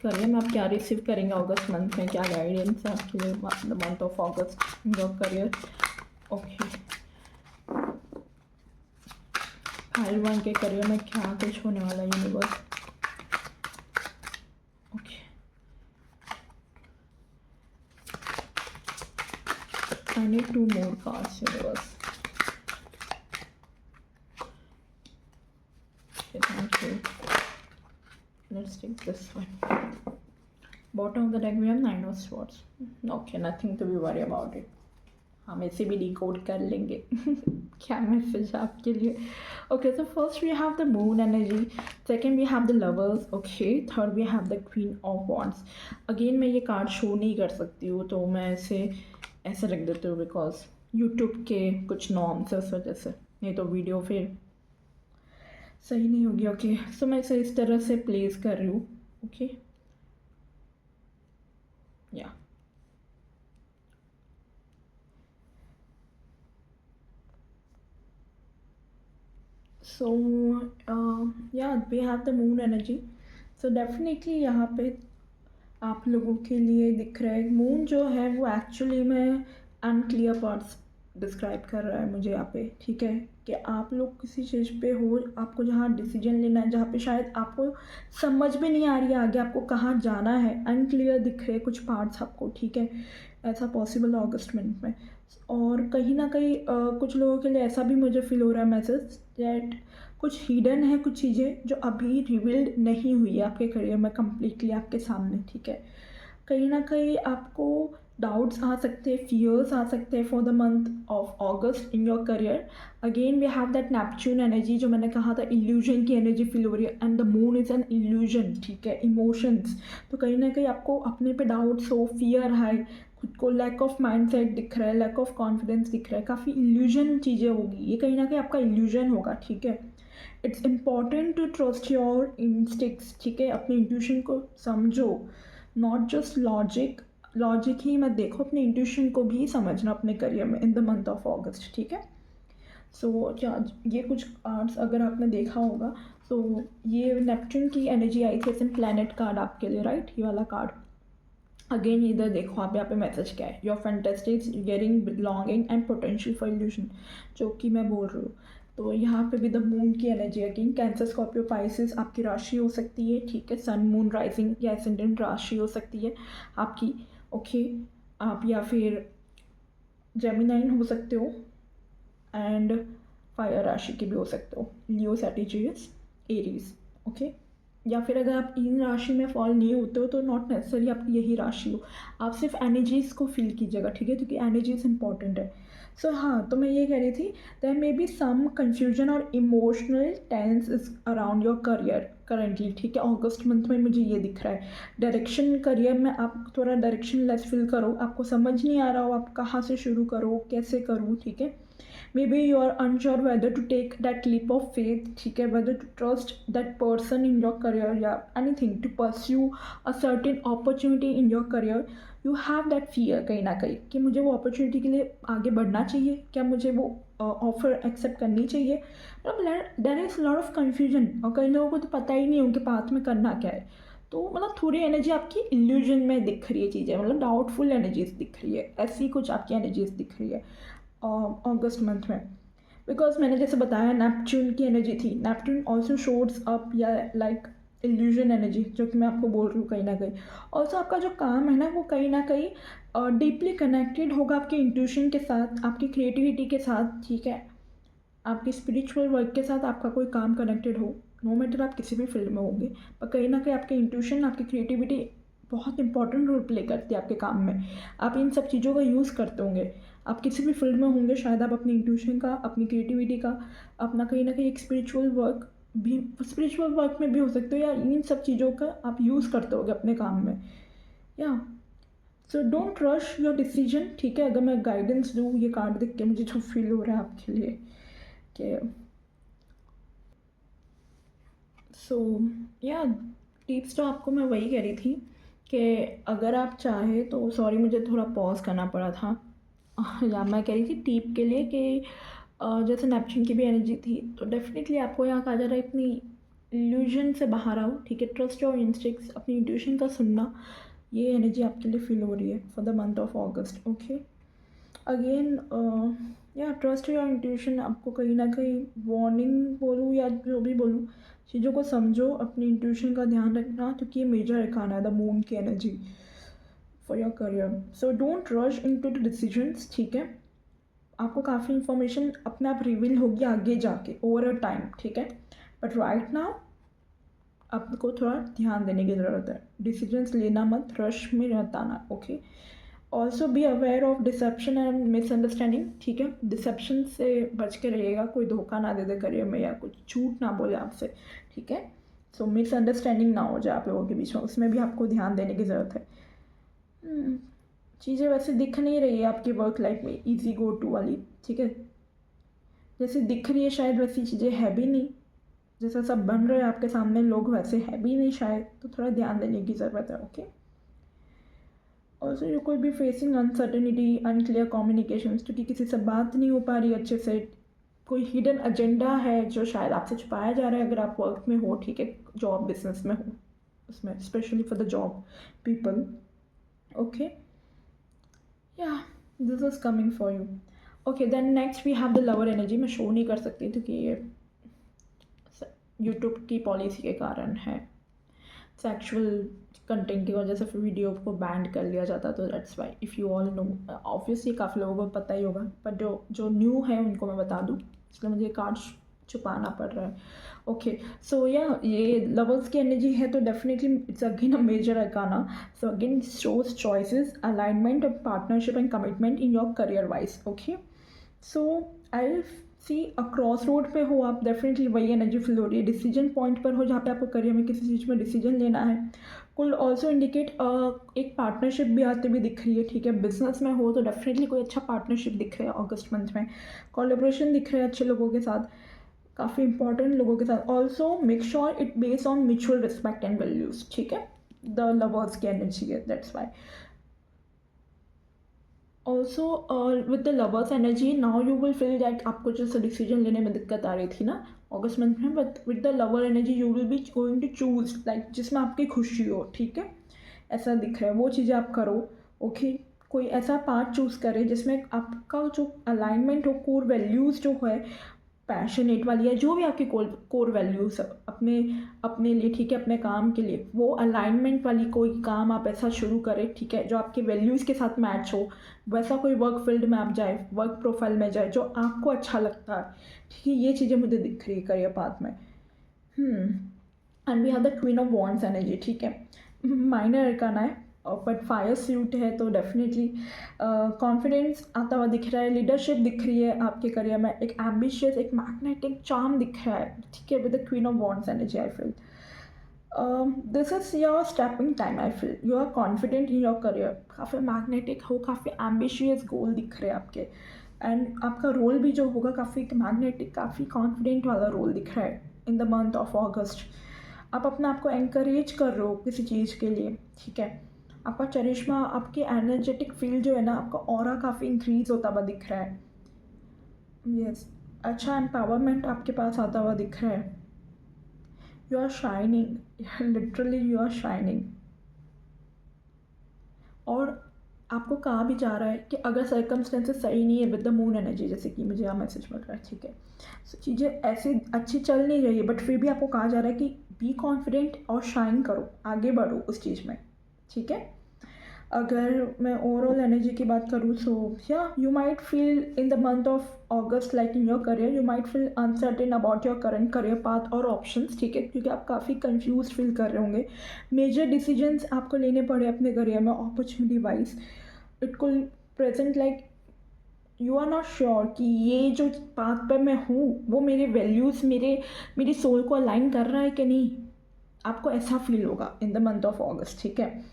करियर में आप क्या रिसीव करेंगे अगस्त मंथ में, क्या गाइडेंस है आपके लिए the month of August in your career, okay. Pile 1 के करियर में क्या कुछ होने वाला है universe, okay. I need 2 more cards universe, thank you. Let's take this one. Bottom of the deck we have 9 of swords. Okay, nothing to be worried about it. हम ऐसे भी डिकोड कर लेंगे क्या मैसेज आपके लिए। Okay, so first we have the moon energy, second we have the lovers, okay, third we have the queen of wands. Again मैं ये कार्ड शो नहीं कर सकती हूँ तो मैं ऐसे रख देती हूँ बिकॉज यूट्यूब के कुछ नॉर्म्स है उस वजह से, नहीं तो वीडियो फिर सही नहीं होगी, ओके। सो मैं इसे इस तरह से प्लेस कर रही हूँ, okay, yeah so yeah we have the moon energy. So definitely यहाँ पे आप लोगों के लिए दिख रहा है मून जो है वो एक्चुअली में अनक्लियर पार्ट्स डिस्क्राइब कर रहा है मुझे यहाँ पे, ठीक है, कि आप लोग किसी चीज़ पे हो, आपको जहाँ डिसीजन लेना है, जहाँ पे शायद आपको समझ भी नहीं आ रही है आगे आपको कहाँ जाना है, अनक्लियर दिख रहे कुछ पार्ट्स आपको, ठीक है। ऐसा पॉसिबल है अगस्त मंथ में। और कहीं ना कहीं कुछ लोगों के लिए ऐसा भी मुझे फील हो रहा है मैसेज दैट कुछ हिडन है, कुछ चीज़ें जो अभी रिवील्ड नहीं हुई है आपके करियर में कम्प्लीटली आपके सामने, ठीक है। कहीं ना कहीं आपको डाउट्स आ सकते हैं, फियर्स आ सकते हैं for the month of August in your career. Again we have that Neptune energy जो मैंने कहा था, इल्यूजन की एनर्जी फील हो रही है, and the moon is an illusion, ठीक है, इमोशंस। तो कहीं ना कहीं आपको अपने पे डाउट्स हो, फियर है, खुद को लैक ऑफ माइंडसेट दिख रहा है, लैक ऑफ कॉन्फिडेंस दिख रहा है, काफ़ी इल्यूजन चीज़ें होगी, ये कहीं ना कहीं आपका इल्यूजन होगा, ठीक है। It's important to trust your instincts, ठीक है, अपने इंट्यूशन को समझो, नॉट जस्ट लॉजिक ही मत देखो, अपने इंट्यूशन को भी समझना अपने करियर में इन द मंथ ऑफ अगस्त, ठीक है। सो ये कुछ कार्ड्स अगर आपने देखा होगा, सो ये नेपच्यून की एनर्जी आई थी, एन प्लैनेट कार्ड आपके लिए, राइट, ये वाला कार्ड। अगेन इधर देखो आप यहाँ पे मैसेज क्या है, your fantastic getting belonging and potential for illusion, जो कि मैं बोल रही हूँ। तो यहाँ पे भी द मून की energy again cancer Scorpio Pisces आपकी राशि हो सकती है, ठीक है, सन मून राइजिंग या एसेंडेंट राशि हो सकती है आपकी, ओके। आप या फिर जेमिनाइन हो सकते हो, एंड फायर राशि के भी हो सकते हो, लियो, सैजिटेरियस, एरीज, ओके। या फिर अगर आप इन राशि में फॉल नहीं होते हो तो नॉट नेसेसरी आपकी यही राशि हो, आप सिर्फ एनर्जीज़ को फील कीजिएगा, ठीक है, क्योंकि एनर्जीज इंपॉर्टेंट है। सो हाँ, तो मैं ये कह रही थी there may be some confusion और emotional tense is around your career currently, ठीक है। अगस्त मंथ में मुझे ये दिख रहा है, डायरेक्शन करियर में आप थोड़ा डायरेक्शन लेस फील करो, आपको समझ नहीं आ रहा हो आप कहाँ से शुरू करो, कैसे करूँ, ठीक है। Maybe you are unsure whether to take that leap of faith, ठीक है, whether to trust that person in your career या anything to pursue a certain opportunity in your career. You have that fear कहीं ना कहीं कि मुझे वो opportunity के लिए आगे बढ़ना चाहिए, क्या मुझे वो ऑफर एक्सेप्ट करनी चाहिए, मतलब there is lot of confusion, और कई लोगों को तो पता ही नहीं उनके पाथ में करना क्या है। तो मतलब थोड़ी एनर्जी आपकी इल्यूजन में दिख रही है चीज़ें, मतलब डाउटफुल एनर्जीज दिख रही है, ऐसी कुछ आपकी एनर्जीज दिख रही है अगस्त मंथ में। बिकॉज मैंने जैसे बताया नेपच्यून की एनर्जी थी, नेपच्यून ऑल्सो शोड्स अप या लाइक इल्यूजन एनर्जी, जो कि मैं आपको बोल रही हूँ कहीं ना कहीं। ऑल्सो आपका जो काम है ना कहीं ना कहीं डीपली कनेक्टेड होगा आपके इंट्यूशन के साथ, आपकी क्रिएटिविटी के साथ, ठीक है। आपकी स्पिरिचुअल वर्क के साथ आपका कोई काम कनेक्टेड हो, नो मैटर आप किसी भी फील्ड में होंगे, पर कहीं ना कहीं आपके इंट्यूशन, आपकी क्रिएटिविटी बहुत इंपॉर्टेंट रोल प्ले करती है आपके काम में। आप इन सब चीज़ों का यूज़ करते होंगे, आप किसी भी फील्ड में होंगे, शायद आप अपनी इंट्यूशन का, अपनी क्रिएटिविटी का, अपना कहीं ना कहीं एक स्पिरिचुअल वर्क भी, स्पिरिचुअल वर्क में भी हो सकते हो, या इन सब चीज़ों का आप यूज़ करते होगे अपने काम में, या so don't rush your decision, ठीक है। अगर मैं गाइडेंस दूँ, ये कार्ड देख के मुझे जो फील हो रहा है आपके लिए कि सो या टिप्स तो आपको मैं वही कह रही थी कि अगर आप चाहे तो, सॉरी मुझे थोड़ा पॉज करना पड़ा था या मैं कह रही थी टिप के लिए कि जैसे नेपच्यून की भी एनर्जी थी, तो डेफिनेटली आपको यहाँ कहा जा रहा है इतनी इल्यूजन से बाहर आओ, ठीक है। ट्रस्ट योर इंस्टिक्ट्स, अपनी इंट्यूशन का सुनना, ये एनर्जी आपके लिए फील हो रही है for the month of August, okay. Again या ट्रस्ट योर इंट्यूशन, आपको कहीं ना कहीं वार्निंग बोलूँ या जो भी बोलूँ, चीज़ों को समझो, अपनी इंट्यूशन का ध्यान रखना, क्योंकि ये मेजर एकाना है द मून की energy for your career. So don't rush into the decisions, ठीक है। आपको काफ़ी इंफॉर्मेशन अपने आप रिवील होगी आगे जाके ओवर अ टाइम, ठीक है। बट राइट नाउ आपको थोड़ा ध्यान देने की ज़रूरत है, डिसीजंस लेना मत, रश में रहता ना, okay. Also be aware of deception and misunderstanding, ठीक है। डिसेप्शन से बच के रहिएगा, कोई धोखा ना दे दे करियर में या कुछ झूठ ना बोले आपसे, ठीक है। सो मिसअंडरस्टैंडिंग ना हो जाए आप लोगों के बीच में, उसमें भी आपको ध्यान देने की ज़रूरत है। चीज़ें वैसे दिख नहीं रही है आपकी वर्क लाइफ में ईजी गो टू वाली, ठीक है। जैसे दिख रही है शायद वैसी चीज़ें है भी नहीं, जैसा सब बन रहे हैं आपके सामने लोग वैसे है भी नहीं शायद, तो थोड़ा ध्यान देने की ज़रूरत है, okay. Also you could be facing uncertainty, unclear communication, क्योंकि किसी से बात नहीं हो पा रही अच्छे से, कोई हिडन एजेंडा है जो शायद आपसे छुपाया जा रहा है अगर आप वर्क में हो, ठीक है, जॉब बिजनेस में हो, उसमें especially for the job people, okay. Yeah this is coming for you, okay. Then next we have the lover energy. मैं शो नहीं कर सकती क्योंकि ये यूट्यूब की पॉलिसी के कारण है, सेक्सुअल कंटेंट की वजह से फिर वीडियो को बैंड कर लिया जाता, तो that's why, if you all know, obviously काफ़ी लोगों को पता ही होगा, पर जो न्यू है उनको मैं बता दूँ, इसलिए मुझे कार्ड छुपाना पड़ रहा है, ओके। सो या ये लवर्स की एनर्जी है, तो definitely it's again a major arcana. So again shows choices, alignment, partnership and commitment in your career wise, okay. So I see a crossroad पे हो आप, डेफिनेटली वही एनर्जी फील हो रही है, डिसीजन पॉइंट पर हो जहाँ पे आपको करियर में किसी चीज़ में डिसीजन लेना है। कुल ऑल्सो इंडिकेट एक पार्टनरशिप भी आते हुए दिख रही है, ठीक है। बिजनेस में हो तो डेफिनेटली कोई अच्छा पार्टनरशिप दिख रहा है अगस्त मंथ में, कोलेब्रेशन दिख रहे हैं अच्छे लोगों के साथ, काफ़ी इंपॉर्टेंट लोगों के साथ। Also make sure it based on mutual respect and values, ठीक है। द लवर्स की एनर्जी है, that's Y. Also with the lovers energy now you will feel that आपको जैसे डिसीजन लेने में दिक्कत आ रही थी ना अगस्त मंथ में, but with the lover energy you will be going to choose like जिसमें आपकी खुशी हो, ठीक है। ऐसा दिख रहा है, वो चीज़ें आप करो, ओके। कोई ऐसा पार्ट चूज़ करें जिसमें आपका जो अलाइनमेंट हो, कोर वैल्यूज़ जो है, पैशनेट वाली, या जो भी आपकी कोर वैल्यूज़ अपने अपने लिए, ठीक है, अपने काम के लिए, वो अलाइनमेंट वाली कोई काम आप ऐसा शुरू करें, ठीक है, जो आपके वैल्यूज़ के साथ मैच हो। वैसा कोई वर्क फील्ड में आप जाए, वर्क प्रोफाइल में जाए जो आपको अच्छा लगता है, ठीक है। ये चीज़ें मुझे दिख रही है करियर पाथ में। And we have the queen of wands energy, ठीक है। माइनर अरकाना है, बट फायर सूट है, तो डेफिनेटली कॉन्फिडेंस आता हुआ दिख रहा है, लीडरशिप दिख रही है आपके करियर में, एक एम्बिशियस, एक मैग्नेटिक चार्म दिख रहा है, ठीक है, with the queen of wands energy I feel this is your stepping time, I feel you are confident in your career, काफ़ी मैग्नेटिक हो, काफ़ी एम्बिशियस गोल दिख रहे हैं आपके, एंड आपका रोल भी जो होगा काफ़ी मैग्नेटिक, काफ़ी कॉन्फिडेंट वाला रोल दिख रहा है in the month of August. आप अपने आप को एनकरेज कर रहे हो किसी चीज़ के लिए, ठीक है। आपका चरिश्मा, आपकी एनर्जेटिक फील जो है ना, आपका ऑरा काफ़ी इंक्रीज होता हुआ दिख रहा है, यस। अच्छा एम्पावरमेंट आपके पास आता हुआ दिख रहा है, you are shining, literally you are shining. और आपको कहा भी जा रहा है कि अगर सर्कमस्टेंसेस सही नहीं है विद द मून एनर्जी, जैसे कि मुझे यहाँ मैसेज मिल रहा है, ठीक है, सो चीज़ें ऐसे अच्छी चल नहीं रही है, बट फिर भी आपको कहा जा रहा है कि बी कॉन्फिडेंट और शाइन करो, आगे बढ़ो उस चीज़ में, ठीक है। अगर मैं ओवरऑल एनर्जी की बात करूँ, सो yeah you might feel in the month of August like in your career you might feel uncertain about your current career path और ऑप्शंस, ठीक है, क्योंकि आप काफ़ी कंफ्यूज फील कर रहे होंगे। मेजर डिसीजंस आपको लेने पड़े अपने करियर में opportunity wise. It could present like you are not sure कि ये जो पाथ पर मैं हूँ वो मेरे वैल्यूज़ मेरी सोल को अलाइन कर रहा है कि नहीं। आपको ऐसा फील होगा इन द मंथ ऑफ अगस्त, ठीक है,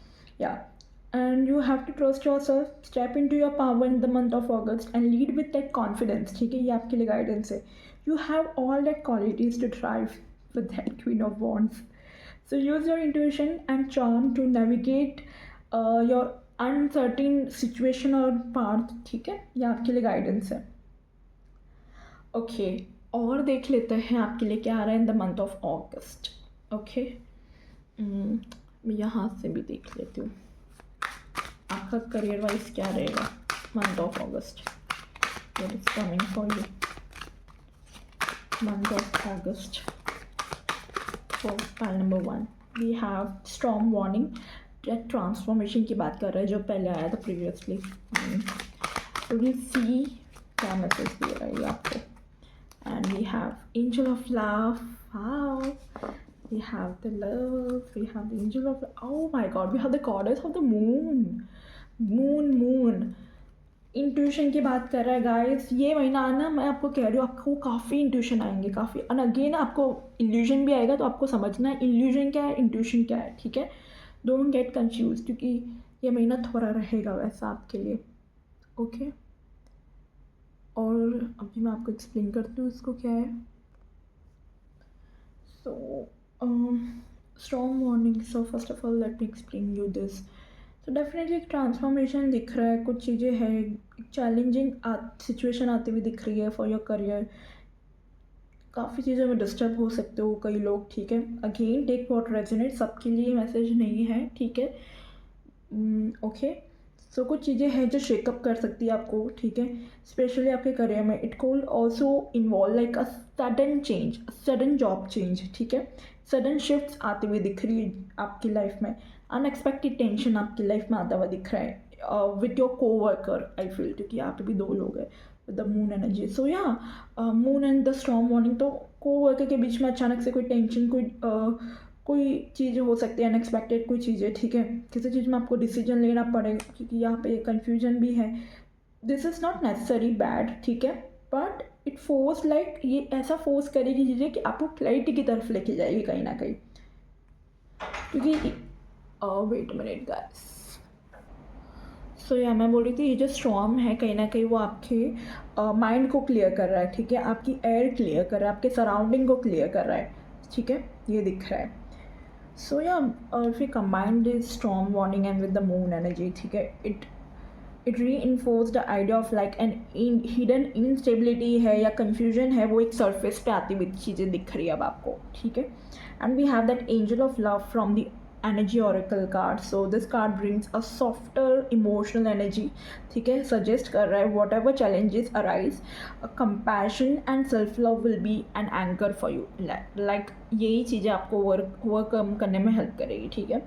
या and you have to trust yourself, step into your power in the month of August and lead with that confidence, ठीक है, ये आपके लिए गाइडेंस है। You have all that qualities to thrive with that Queen of Wands, so use your intuition and charm to navigate your uncertain situation और path, ठीक है, ये आपके लिए गाइडेंस है। ओके, और देख लेते हैं आपके लिए क्या आ रहा है in the month of August. Okay, मैं यहाँ से भी देख लेती हूँ आपका करियर वाइज क्या रहेगा month of August, what is coming for you month of August. For pile number 1 we have storm warning, transformation की बात कर रहा है जो पहले आया था प्रीवियसली। तो वी सी क्या मैसेज दे रहा है ये आपको। And we have angel of love, wow, we have the love, we have the angel of, oh my god, we have the goddess of the moon. Intuition की बात कर रहा है गाइस, ये महीना आना, मैं आपको कह रही हूँ आपको काफ़ी इंट्यूशन आएंगे, काफ़ी, और अगेन आपको इल्यूजन भी आएगा, तो आपको समझना है इल्यूजन क्या है, इंट्यूशन क्या है, ठीक है। डोंट गेट कंफ्यूज, क्योंकि ये महीना थोड़ा रहेगा वैसा आपके लिए, ओके। और अभी मैं आपको एक्सप्लेन करती हूँ इसको क्या है। सो strong warning, so first of all let me explain you this. So definitely एक ट्रांसफॉर्मेशन दिख रहा है, कुछ चीज़ें हैं, एक चैलेंजिंग सिचुएशन आती हुई दिख रही है फॉर योर करियर। काफ़ी चीज़ों में डिस्टर्ब हो सकते हो कई लोग, ठीक है। अगेन टेक व्हाट रेजोनेट, सबके लिए मैसेज नहीं है, ठीक है, ओके। सो कुछ चीज़ें हैं जो शेकअप कर सकती है आपको, ठीक है, स्पेशली आपके करियर में। It could also involve like a sudden change, sudden job change, ठीक है, सडन शिफ्ट्स आती हुई दिख रही है आपकी लाइफ में। अनएक्सपेक्टेड टेंशन आपकी लाइफ में आता हुआ दिख रहा है with your co-worker, I feel, क्योंकि यहाँ पे भी 2 लोग हैं विद द मून एनर्जी। सो या moon and the strong warning, तो कोवर्कर के बीच में अचानक से कोई टेंशन, कोई चीज़ हो सकती है अनएक्सपेक्टेड, कोई चीज़ें, ठीक है, किसी चीज़ में आपको डिसीजन लेना पड़ेगा, क्योंकि यहाँ पे कन्फ्यूजन भी है। This is not necessary bad, ठीक है, बट इट फोर्स लाइक ये ऐसा फोर्स करेगी चीज़ें कि आपको क्लैरिटी की तरफ लेके जाएगी कहीं ना कहीं, क्योंकि वेट मिनट गाइस। सो या मैं बोल रही थी ये जो स्टॉर्म है कहीं ना कहीं वो आपके माइंड को क्लियर कर रहा है, ठीक है, आपकी एयर क्लियर कर रहा है, आपके सराउंडिंग को क्लियर कर रहा है, ठीक है, ये दिख रहा है। सो या if we combine this storm warning and with the moon energy, ठीक है, it reinforce the idea of like an hidden instability है या confusion है, वो एक surface पे आती हुई चीज़ें दिख रही है अब आपको, ठीक है। and we have that angel of love from the energy oracle card, so this card brings a softer emotional energy, ठीक है, suggest कर रहा है whatever challenges arise, compassion and self love will be an anchor for you, like यही चीज़ें आपको overcome करने में help करेगी, ठीक है,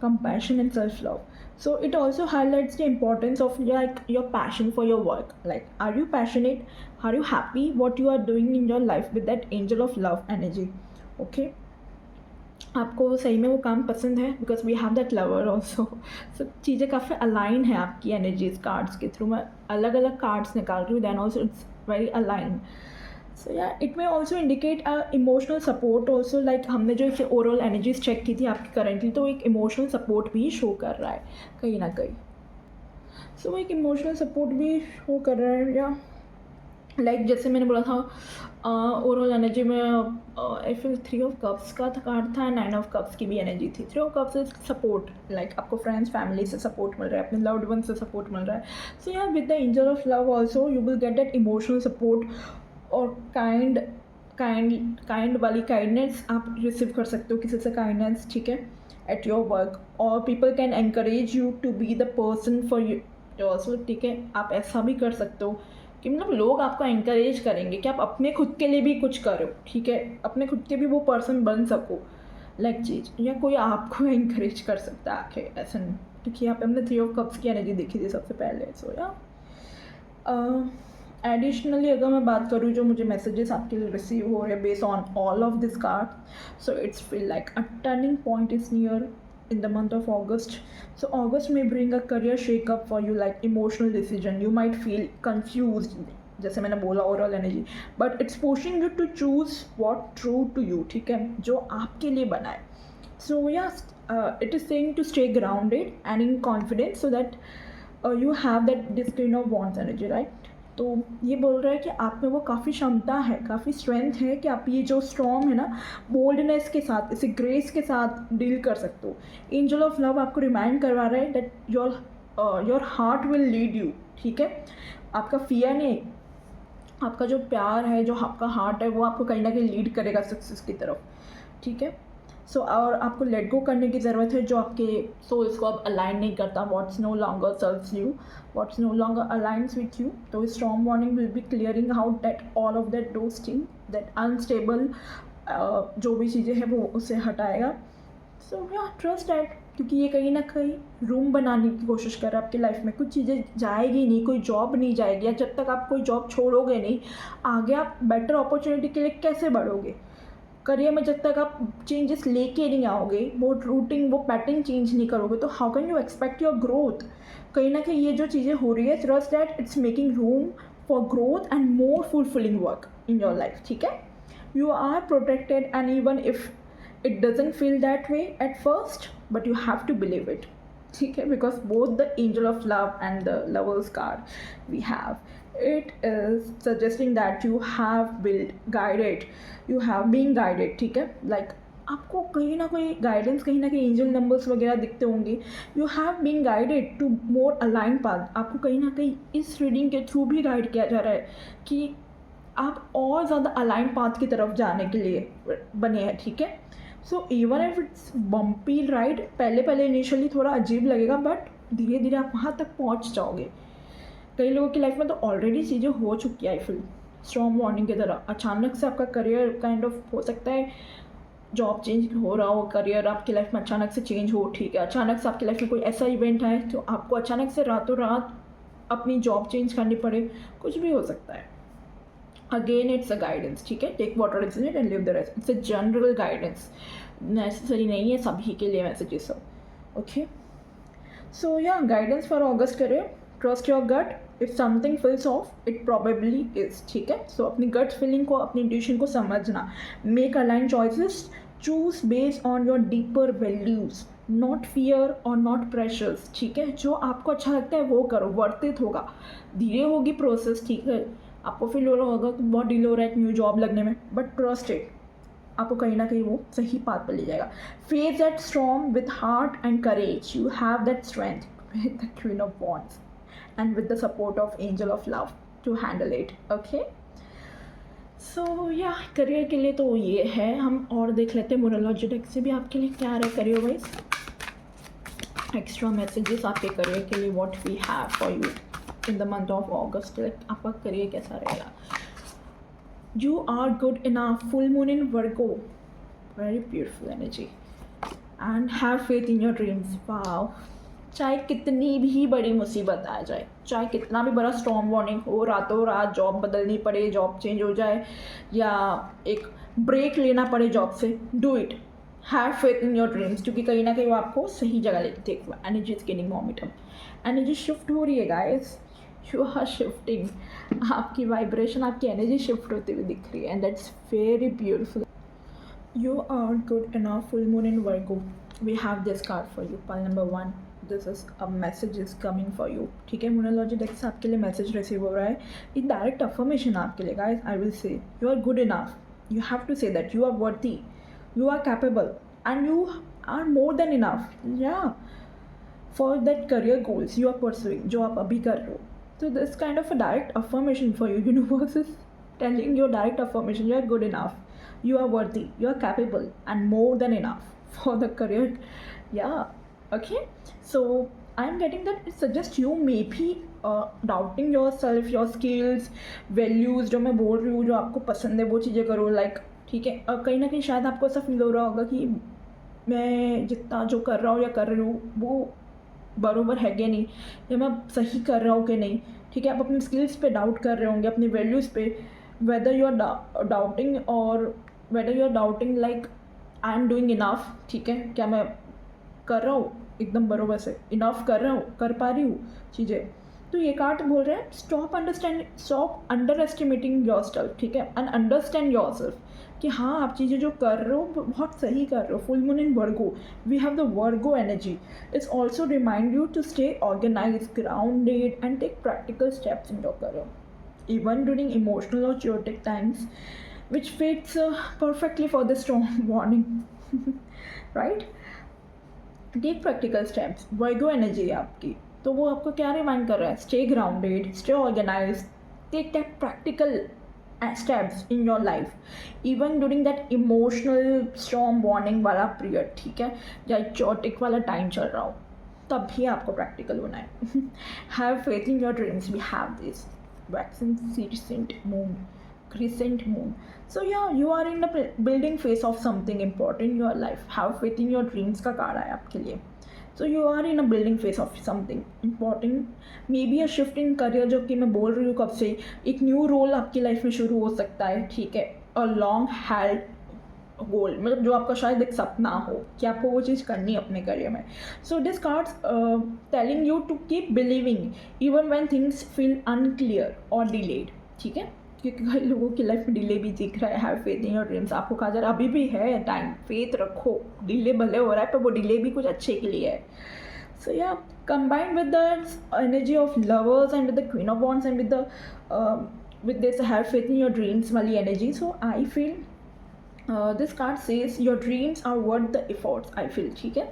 compassion and self love. So it also highlights the importance of like your passion for your work, like are you passionate, are you happy what you are doing in your life with that angel of love energy, okay, आपको सही में वो काम पसंद है, because we have that lover also. सब चीज़ें काफ़ी अलाइन है आपकी एनर्जीज कार्ड्स के थ्रू। मैं अलग अलग कार्ड्स निकाल रही हूँ, then also it's very align. So yeah it may also indicate emotional support also, like हमने जो इसे ओवरऑल एनर्जीज चेक की थी आपकी करेंटली, तो एक इमोशनल सपोर्ट भी शो कर रहा है कहीं ना कहीं। सो एक इमोशनल सपोर्ट भी शो कर रहा है, या लाइक जैसे मैंने बोला था ओवरऑल एनर्जी में आई फील 3 ऑफ कप्स का कार्ड था, 9 ऑफ कप्स की भी एनर्जी थी। 3 of cups is support, like आपको फ्रेंड्स फैमिली से सपोर्ट मिल रहा है, अपने लव्ड वन से सपोर्ट मिल रहा है। सो या with the angel of love also you will get that emotional support और काइंड वाली काइंडनेस आप रिसीव कर सकते हो किसी से, काइंडनेस, ठीक है। at your work, or people can encourage you to be the person for you also, ठीक है। आप ऐसा भी कर सकते हो कि मतलब लोग आपको encourage करेंगे कि आप अपने खुद के लिए भी कुछ करो, ठीक है, अपने खुद के भी वो person बन सको, लाइक चीज़, या कोई आपको encourage कर सकता है आके, ऐसा नहीं, क्योंकि यहाँ पे हमने 3 ऑफ कप्स की एनर्जी देखी थी सबसे पहले। सो या एडिशनली अगर मैं बात करूँ जो मुझे मैसेजेस आपके लिए रिसीव हो रहे हैं based on all of this card, so it's feel like a turning point is near in the month of August. So August may bring a career shake-up for you, like emotional decision. You might feel confused, जैसे मैंने बोला overall energy, but it's pushing you to choose what true to you, ठीक है, जो आपके लिए बना है। So yes, it is saying to stay grounded and in confidence so that you have that this kind of wants energy, right. तो ये बोल रहा है कि आप में वो काफ़ी क्षमता है, काफ़ी स्ट्रेंथ है कि आप ये जो स्टॉर्म है ना, बोल्डनेस के साथ, इसे ग्रेस के साथ डील कर सकते हो। एंजल ऑफ लव आपको रिमाइंड करवा रहा है that your heart will lead you, ठीक है। आपका फियर नहीं, आपका जो प्यार है, जो आपका हार्ट है, वो आपको कहीं ना कहीं लीड करेगा सक्सेस की तरफ, ठीक है। सो और आपको लेट गो करने की ज़रूरत है जो आपके सोल्स को अब अलाइन नहीं करता, what's no longer serves you, what's no longer aligns with you. तो strong warning will be clearing out that all of that those thing, that unstable जो भी चीज़ें हैं वो उसे हटाएगा। सो या ट्रस्ट दैट, क्योंकि ये कहीं ना कहीं रूम बनाने की कोशिश कर रहा है आपकी लाइफ में। कुछ चीज़ें जाएगी नहीं, कोई जॉब नहीं जाएगी, या जब तक आप कोई जॉब छोड़ोगे नहीं, आगे आप बेटर अपॉर्चुनिटी के लिए कैसे बढ़ोगे करियर में। जब तक आप चेंजेस लेके नहीं आओगे, वो रूटिंग, वो पैटर्न चेंज नहीं करोगे, तो how can you expect your growth. कहीं ना कहीं ये जो चीज़ें हो रही है, trust that it's making room for growth and more fulfilling work in your life, ठीक है। You are protected and even if it doesn't feel that way at first, but you have to believe it, ठीक है, because both the angel of love and the lovers card we have, it is suggesting that you have built guided, you have been guided, ठीक है। like आपको कहीं ना कहीं guidance, कहीं ना कहीं एंजल नंबर्स वगैरह दिखते होंगे। You have been guided to more align path. आपको कहीं ना कहीं इस रीडिंग के थ्रू भी गाइड किया जा रहा है कि आप और ज़्यादा अलाइन पाथ की तरफ जाने के लिए बने हैं, ठीक है। So even if it's bumpy ride, पहले पहले इनिशियली थोड़ा अजीब लगेगा, बट धीरे धीरे आप वहाँ तक पहुँच जाओगे। कई लोगों की लाइफ में तो ऑलरेडी चीज़ें हो चुकी है, आई फील स्ट्रॉन्ग वार्निंग की तरह। अचानक से आपका करियर काइंड ऑफ हो सकता है, जॉब चेंज हो रहा हो, करियर आपकी लाइफ में अचानक से चेंज हो, ठीक है। अचानक से आपकी लाइफ में कोई ऐसा इवेंट है तो आपको अचानक से रातों रात अपनी जॉब चेंज करनी पड़े, कुछ भी हो सकता है। अगेन इट्स अ गाइडेंस, ठीक है। Take whatever is in it and leave the rest. It's a general guidance, necessary नहीं है सभी के लिए मैसेजेस हो, okay. So yeah guidance for August career, trust your gut, if something feels off it probably is, ठीक है। सो अपनी gut feeling को, अपनी इंट्यूशन को समझना, make align choices, choose based on your deeper values, not fear और not pressures, ठीक है। जो आपको अच्छा लगता है वो करो, वर्थ इट होगा, धीरे होगी प्रोसेस, ठीक है। आपको फील हो रहा होगा कि बहुत डिले हो रहा है न्यू जॉब लगने में, बट ट्रस्ट इट, आपको कहीं ना कहीं वो सही पाथ पर ले जाएगा। Face that strong with heart and courage, you have that strength with the queen of wands and with the support of angel of love to handle it, okay. So yeah career के लिए तो ये है। हम और देख लेते हैं मोरोलॉजी डेक से भी आपके लिए क्या आ रहा है करियर वाइज, एक्स्ट्रा मैसेजेस आपके करियर के लिए, what we have for you in the month of August. आपका करियर कैसा रहेगा। You are good enough, full moon in Virgo, very beautiful energy, and have faith in your dreams. Wow, चाहे कितनी भी बड़ी मुसीबत आ जाए, चाहे कितना भी बड़ा स्टॉर्म वार्निंग हो, रातों रात जॉब बदलनी पड़े, जॉब चेंज हो जाए, या एक ब्रेक लेना पड़े जॉब से, do it, have faith in your dreams, क्योंकि कहीं ना कहीं वो आपको सही जगह लेके देखो। Energy is gaining momentum, energy shift हो रही है गाइस, यू आर शिफ्टिंग, आपकी वाइब्रेशन, आपकी एनर्जी शिफ्ट होती हुई दिख रही है, and that's very beautiful. You are good enough, full moon in Virgo, we have this card for you, pile number 1, this is a message is coming for you, ठीक है। मोनोलॉजी deck से आपके लिए मैसेज रिसीव हो रहा है, एक direct affirmation आपके लिए guys. I will say you are good enough, you have to say that you are worthy, you are capable, and you are more than enough, yeah, for that career goals you are pursuing, जो आप अभी कर रहे हो। So this kind of a direct affirmation for you, universe is telling your direct affirmation, you are good enough, you are worthy, you are capable and more than enough for the career. Yeah, okay. So I'm getting that it suggests you may be doubting yourself, your skills, values, जो मैं बोल रही हूँ, जो आपको पसंद है वो चीज़ें करो, लाइक ठीक है। कहीं ना कहीं शायद आपको ऐसा फील हो रहा होगा कि मैं जितना जो कर रहा हूँ या कर रही हूँ वो बरोबर है कि नहीं, या मैं सही कर रहा हूँ कि नहीं, ठीक है। आप अपनी स्किल्स पे डाउट कर रहे होंगे, अपनी वैल्यूज़ पे, वेदर यू आर डाउटिंग, और whether you are doubting like I am doing enough, ठीक है, क्या मैं कर रहा हूँ एकदम बरोबर से, इनफ कर रहा हूँ, कर पा रही हूँ चीज़ें। तो ये कार्ड बोल रहे हैं stop under estimating your self, ठीक है, एंड अंडरस्टैंड योर सेल्फ, कि हाँ आप चीज़ें जो कर रहे हो बहुत सही कर रहे हो। Full moon in Virgo, we have the Virgo energy. It's also remind you to stay organise, grounded and take practical steps in your career even during emotional और chaotic times, which fits perfectly for the storm warning. Right? Take practical steps, Virgo energy है आपकी, तो वो आपको क्या remind कर रहा है? Stay grounded, stay organise, take that practical steps in your life even during that emotional storm warning वाला पीरियड, ठीक है, या चॉटिक वाला टाइम चल रहा हो, तब भी आपको प्रैक्टिकल होना है। Have faith in your dreams, we have this waxing crescent moon. So yeah, you are in the building phase of something important in your life. Have faith in your dreams का card है आपके लिए। So you are in a building phase of something important, maybe a shift in career, जो कि मैं बोल रही हूँ कब से, एक न्यू रोल आपकी लाइफ में शुरू हो सकता है, ठीक है, a long held गोल, मतलब जो आपका शायद एक सपना हो कि आपको वो चीज़ करनी है अपने करियर में। So this cards telling you to keep believing even when things feel unclear और डिलेड, ठीक है, क्योंकि कई लोगों की लाइफ में डिले भी दिख रहा है। Have faith in your dreams, आपको कहा जा रहा है अभी भी है टाइम, फेथ रखो, डिले भले हो रहा है पर वो डिले भी कुछ अच्छे के लिए है। सो या combined with the energy of lovers and with the queen of wands and with this have faith in your dreams वाली energy, so I feel this card says your dreams are worth the efforts, I feel, ठीक है।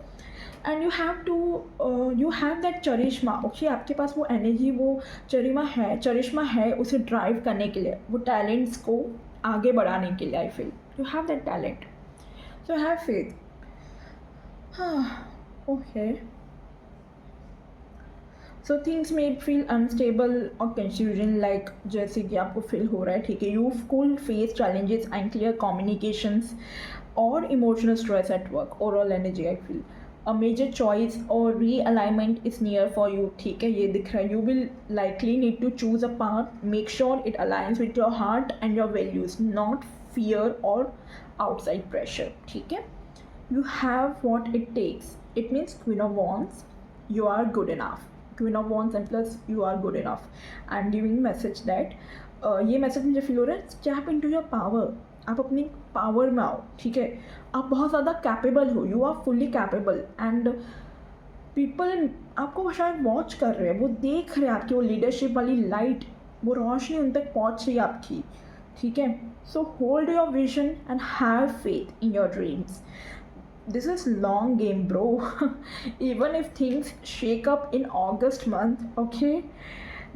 And you have that चरिश्मा, okay, आपके पास वो energy, वो चरिश्मा है उसे drive करने के लिए, वो टैलेंट्स को आगे बढ़ाने के लिए। I feel you have that talent, so have faith. हाँ, okay. So things may feel unstable और कंफ्यूजन, लाइक जैसे कि आपको फील हो रहा है, ठीक है, you could face challenges and clear communications और emotional stress at work. Overall energy, I feel a major choice or realignment is near for you, ठीक है, ये दिख रहा है। you will likely need to choose a path, make sure it aligns with your heart and your values, not fear or outside pressure, ठीक है। you have what it takes, it means Queen of Wands, you are good enough, Queen of Wands and plus you are good enough. I'm giving message that ये message मुझे feel हो रहा है, step into your power, आप अपनी power में आओ, ठीक है, आप बहुत ज़्यादा कैपेबल हो, you are fully capable and people आपको शायद वॉच कर रहे हैं, वो देख रहे हैं आपकी वो लीडरशिप वाली लाइट, वो रोशनी उन तक पहुंच रही है आपकी, ठीक है। So hold your vision and have faith in your dreams, this is long game bro, even if things shake up in August month, okay,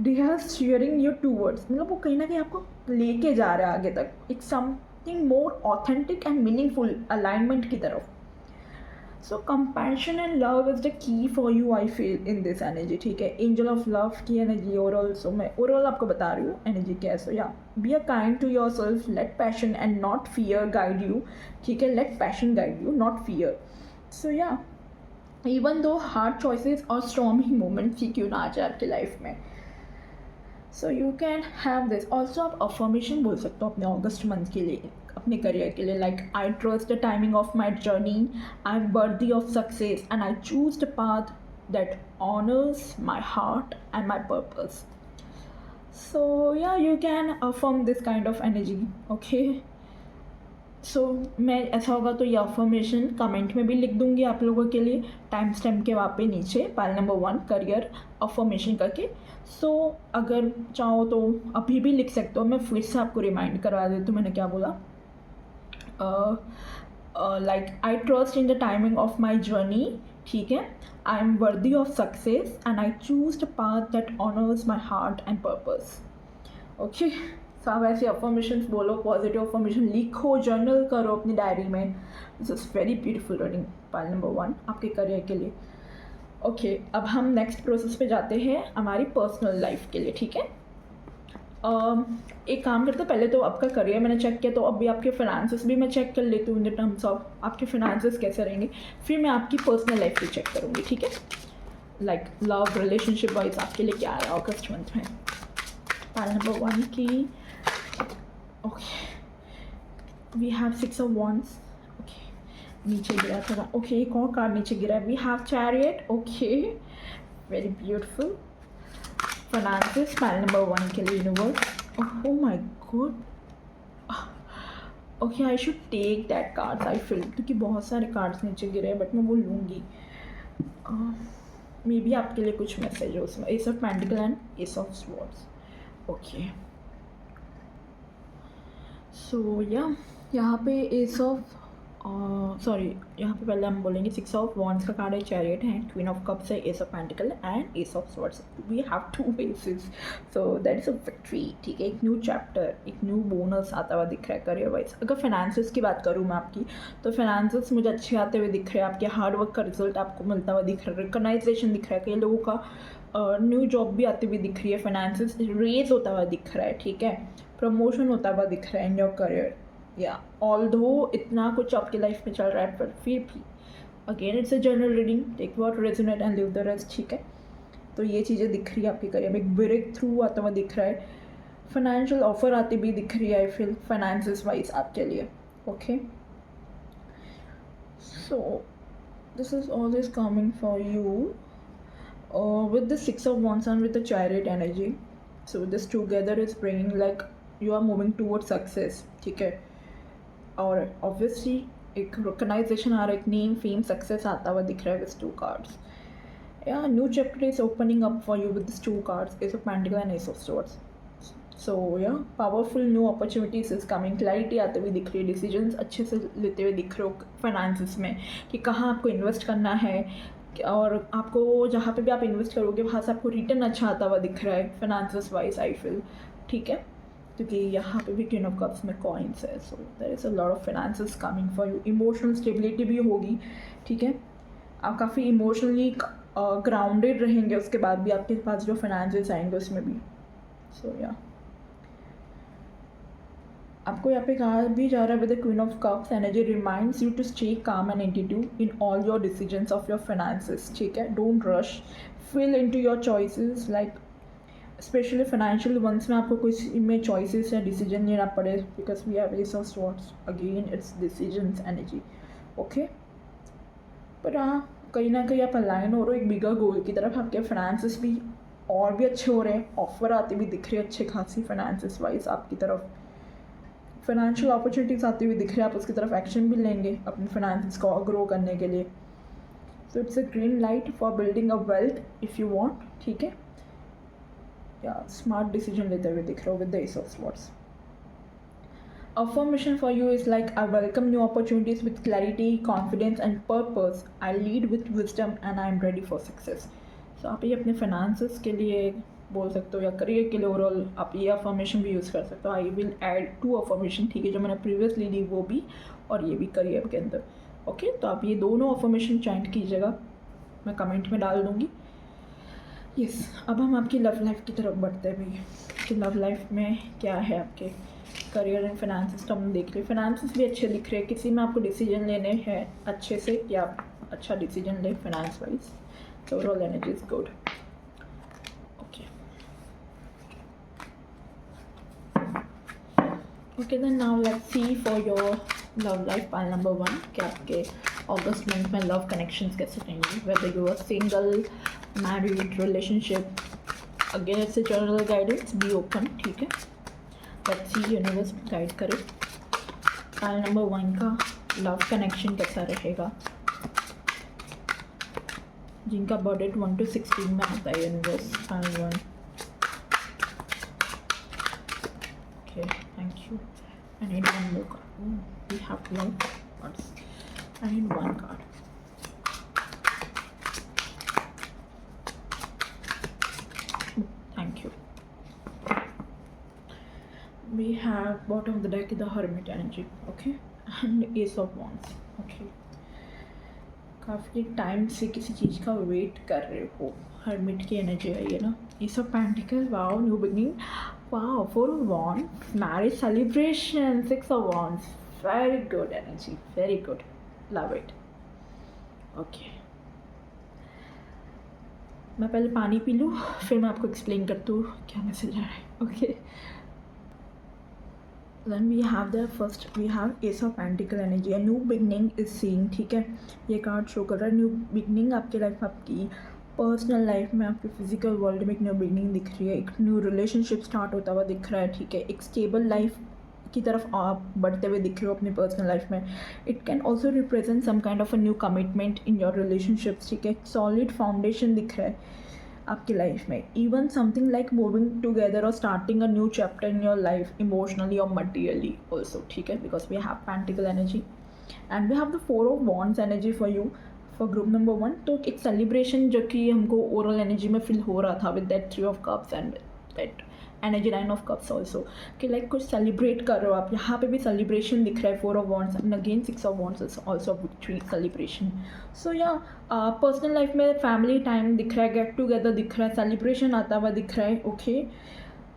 they are steering you towards, मतलब वो कहीं ना कहीं आपको लेके जा रहा है आगे तक, एक something more authentic and meaningful alignment की तरफ। So compassion and love is the key for you, I feel in this energy, ठीक है, एंजल ऑफ लव की एनर्जी ओवरऑल। सो मैं ओवरऑल आपको बता रही हूँ एनर्जी क्या है। So yeah be a kind to yourself, let passion and not fear guide you, ठीक है, let passion guide you not fear. So yeah even though hard choices और स्टॉर्मी मोमेंट्स ही क्यों ना आ जाए आपकी लाइफ में, so you can have this. Also आप अफर्मेशन बोल सकते हो अपने अगस्त मंथ के लिए, अपने करियर के लिए, like I trust the timing of my journey, I am worthy of success and I choose the path that honours my heart and my purpose. So yeah you can affirm this kind of energy, okay. So मैं ऐसा होगा तो ये affirmation comment में भी लिख दूंगी आप लोगों के लिए, टाइम स्टैम्प के वहाँ पे नीचे, पाइल नंबर 1 करियर अफर्मेशन करके। सो अगर चाहो तो अभी भी लिख सकते हो, मैं फिर से आपको रिमाइंड करवा देती हूँ मैंने क्या बोला। Like I trust in the timing of my journey, ठीक है, I am worthy of success and I choose the path that honours my heart and purpose, okay. So आप ऐसे अफर्मेशंस बोलो, पॉजिटिव अफर्मेशन लिखो, जर्नल करो अपनी diary में. This is very beautiful reading. Pile number 1 आपके करियर के लिए. ओके, अब हम नेक्स्ट प्रोसेस पे जाते हैं हमारी पर्सनल लाइफ के लिए. ठीक है, एक काम करते हैं, पहले तो आपका करियर मैंने चेक किया, तो अभी आपके फाइनेंसेस भी मैं चेक कर लेती हूँ इन द टर्म्स ऑफ आपके फाइनेंसेस कैसे रहेंगे. फिर मैं आपकी पर्सनल लाइफ भी चेक करूँगी. ठीक है, लाइक लव रिलेशनशिप वाइज आपके लिए क्या है अगस्त मंथ में. पाइल नंबर 1 की. Okay, we have 6 of wands. Okay, नीचे गिरा थोड़ा. ओके, एक और कार्ड नीचे गिरा है. We have chariot. Okay, very beautiful. Finances pile number 1 के लिए universe. Oh my God. Okay, I should take that cards I feel, क्योंकि बहुत सारे कार्ड्स नीचे गिरे हैं, बट मैं वो लूँगी. मे बी आपके लिए कुछ मैसेज हो उसमें. Ace of pentacle and ace of swords. Okay, so yeah यहाँ पे एस ऑफ सॉरी, यहाँ पे पहले हम बोलेंगे 6 ऑफ wands का कार्ड है, चैरियट है, क्वीन ऑफ कप्स है, ace of pentacle and ace of swords. We have 2 basis, so that is a victory. ठीक है, एक न्यू चैप्टर, एक न्यू बोनस आता हुआ दिख रहा है करियर वाइज. अगर फाइनेंसेस की बात करूँ मैं आपकी, तो फाइनेंसेस मुझे अच्छे आते हुए दिख रहे हैं. आपके हार्डवर्क का रिजल्ट आपको मिलता हुआ दिख रहा है. रिकॉग्नाइजेशन दिख रहा है. कई लोगों का न्यू जॉब भी आती हुई दिख रही है. फाइनेंसेस रेज होता हुआ दिख रहा है. ठीक है, प्रमोशन होता हुआ दिख रहा है इन योर करियर. या ऑल्दो इतना कुछ आपकी लाइफ में चल रहा है, पर फिर भी again it's a general reading. Take what resonate and leave the rest. ठीक है, तो ये चीज़ें दिख रही है आपके करियर में. एक ब्रेक थ्रू आता हुआ दिख रहा है. फाइनेंशियल ऑफर आती भी दिख रही है आई फील फाइनेंसेस वाइज आपके लिए. Okay, so this is always coming for you with the 6 of wands and with the chariot energy. So this together is bringing like you are moving towards success. ठीक है, और obviously एक recognition आ रहा है, एक name fame success आता हुआ दिख रहा है with 2 cards. Yeah new chapter is opening up for you with this 2 cards, ace of pentacle and ace of swords. So yeah powerful new opportunities is coming. Clarity आते हुए दिख रही है. डिसीजंस अच्छे से लेते हुए दिख रहे हो फाइनेंसेस में, कि कहाँ आपको इन्वेस्ट करना है, और आपको जहाँ पे भी आप इन्वेस्ट करोगे वहाँ से आपको रिटर्न अच्छा आता हुआ दिख रहा है फाइनेंसेस वाइज आई फील. ठीक है, क्योंकि यहाँ पे भी क्वीन ऑफ कप्स में कॉइन्स है. So there is a lot of finances coming for you. Emotional stability भी होगी. ठीक है, आप काफ़ी इमोशनली ग्राउंडेड रहेंगे. उसके बाद भी आपके पास जो फाइनेंसेस आएंगे उसमें भी. सो या आपको यहाँ पे कहा भी जा रहा है with the queen of cups energy reminds you to stay calm and attitude in all your decisions of your finances. ठीक है, don't rush, feel into your choices. Like specially financial ones में आपको कोई में चॉइसेस या decision लेना पड़े, because we have ace of swords. Again it's decisions energy. Okay, पर हाँ, कहीं ना कहीं आप अलाइन हो रहे हो एक बिगर गोल की तरफ. आपके फाइनेंसेस भी और भी अच्छे हो रहे हैं. ऑफर आती भी दिख रही है अच्छे खासी फाइनेंसेस वाइज आपकी तरफ. फाइनेंशियल अपॉर्चुनिटीज़ आती हुई दिख रही है. आप उसकी तरफ एक्शन भी लेंगे अपने फाइनेंसेस को ग्रो करने के लिए. So it's a green light for building a wealth if you want. ठीक है, या स्मार्ट डिसीजन लेते हुए दिख रहे हो with the S of swords. Affirmation for you is like I welcome new opportunities with clarity, confidence and purpose. I lead with wisdom and I am ready for success. So आप ये अपने finances के लिए बोल सकते हो, या career के लिए ओवरऑल आप ये अफर्मेशन भी यूज़ कर सकते हो. I will add 2 affirmation. ठीक है, जो मैंने प्रीवियसली दी वो भी, और ये भी करियर के अंदर. ओके, तो आप ये दोनों अफर्मेशन चैंट कीजिएगा, मैं कमेंट में डाल दूँगी. यस, अब हम आपकी लव लाइफ की तरफ बढ़ते हैं भैया, कि लव लाइफ में क्या है आपके करियर एंड फाइनेंसेस. तो हम देख रहे फाइनेंसेस भी अच्छे दिख रहे हैं. किसी में आपको डिसीजन लेने हैं अच्छे से, कि आप अच्छा डिसीजन लें finance wise. So overall energy is good. Okay. Okay, then now let's see for your love life pile number 1 कि आपके अगस्त मंथ में लव कनेक्शंस कैसे रहेंगे, whether you are single, married, relationship. Again it's a general guidance, be open. ठीक है, let's see universe guide करे. Pile number 1 का love connection कैसा रहेगा, जिनका बर्थडे 1 to 16 में आता है. Universe pile 1. Okay, thank you. I need one more card. Oh, we have love cards. I need one card. Oh, thank you. we have bottom of the deck the Hermit energy, okay, and Ace of Wands, okay. काफ़ी time से किसी चीज़ का wait कर रहे हो, hermit की energy है ये ना. Ace of Pentacles, wow, new beginning, wow, Four of Wands, marriage celebration, Six of Wands, very good energy, very good, love it. Okay, मैं पहले पानी पी लूँ फिर मैं आपको एक्सप्लेन करती हूँ क्या मैसेज आ रहा है. Okay, then we have the first, we have ace of pentacle energy, a new beginning is seeing. ठीक है, ये कार्ड शो कर रहा है न्यू बिगनिंग आपके लाइफ में, आपकी पर्सनल लाइफ में, आपके फिजिकल वर्ल्ड में एक न्यू बिगनिंग दिख रही है, एक न्यू रिलेशनशिप स्टार्ट होता हुआ दिख रहा है. ठीक है, एक स्टेबल लाइफ की तरफ आप बढ़ते हुए दिख रहे हो अपनी पर्सनल लाइफ में. It can also represent some kind of a new commitment in your relationships. ठीक है, सॉलिड फाउंडेशन दिख रहा है आपकी लाइफ में. Even something like moving together और starting a new chapter in your life emotionally और मटीरियली ऑल्सो. ठीक है, because we have pentacle energy and we have the four of wands energy for you, for group number 1. तो एक celebration जो कि हमको oral energy में feel हो रहा था with that 3 of cups and that energy 9 of cups also, कि लाइक कुछ सेलिब्रेट कर रहे हो आप. यहाँ पे भी सेलिब्रेशन दिख रहा है, 4 of wands and again 6 of wands also victory celebration. So yeah personal life में फैमिली टाइम दिख रहा है, गेट टुगेदर दिख रहा है, सेलिब्रेशन आता हुआ दिख रहा है. ओके,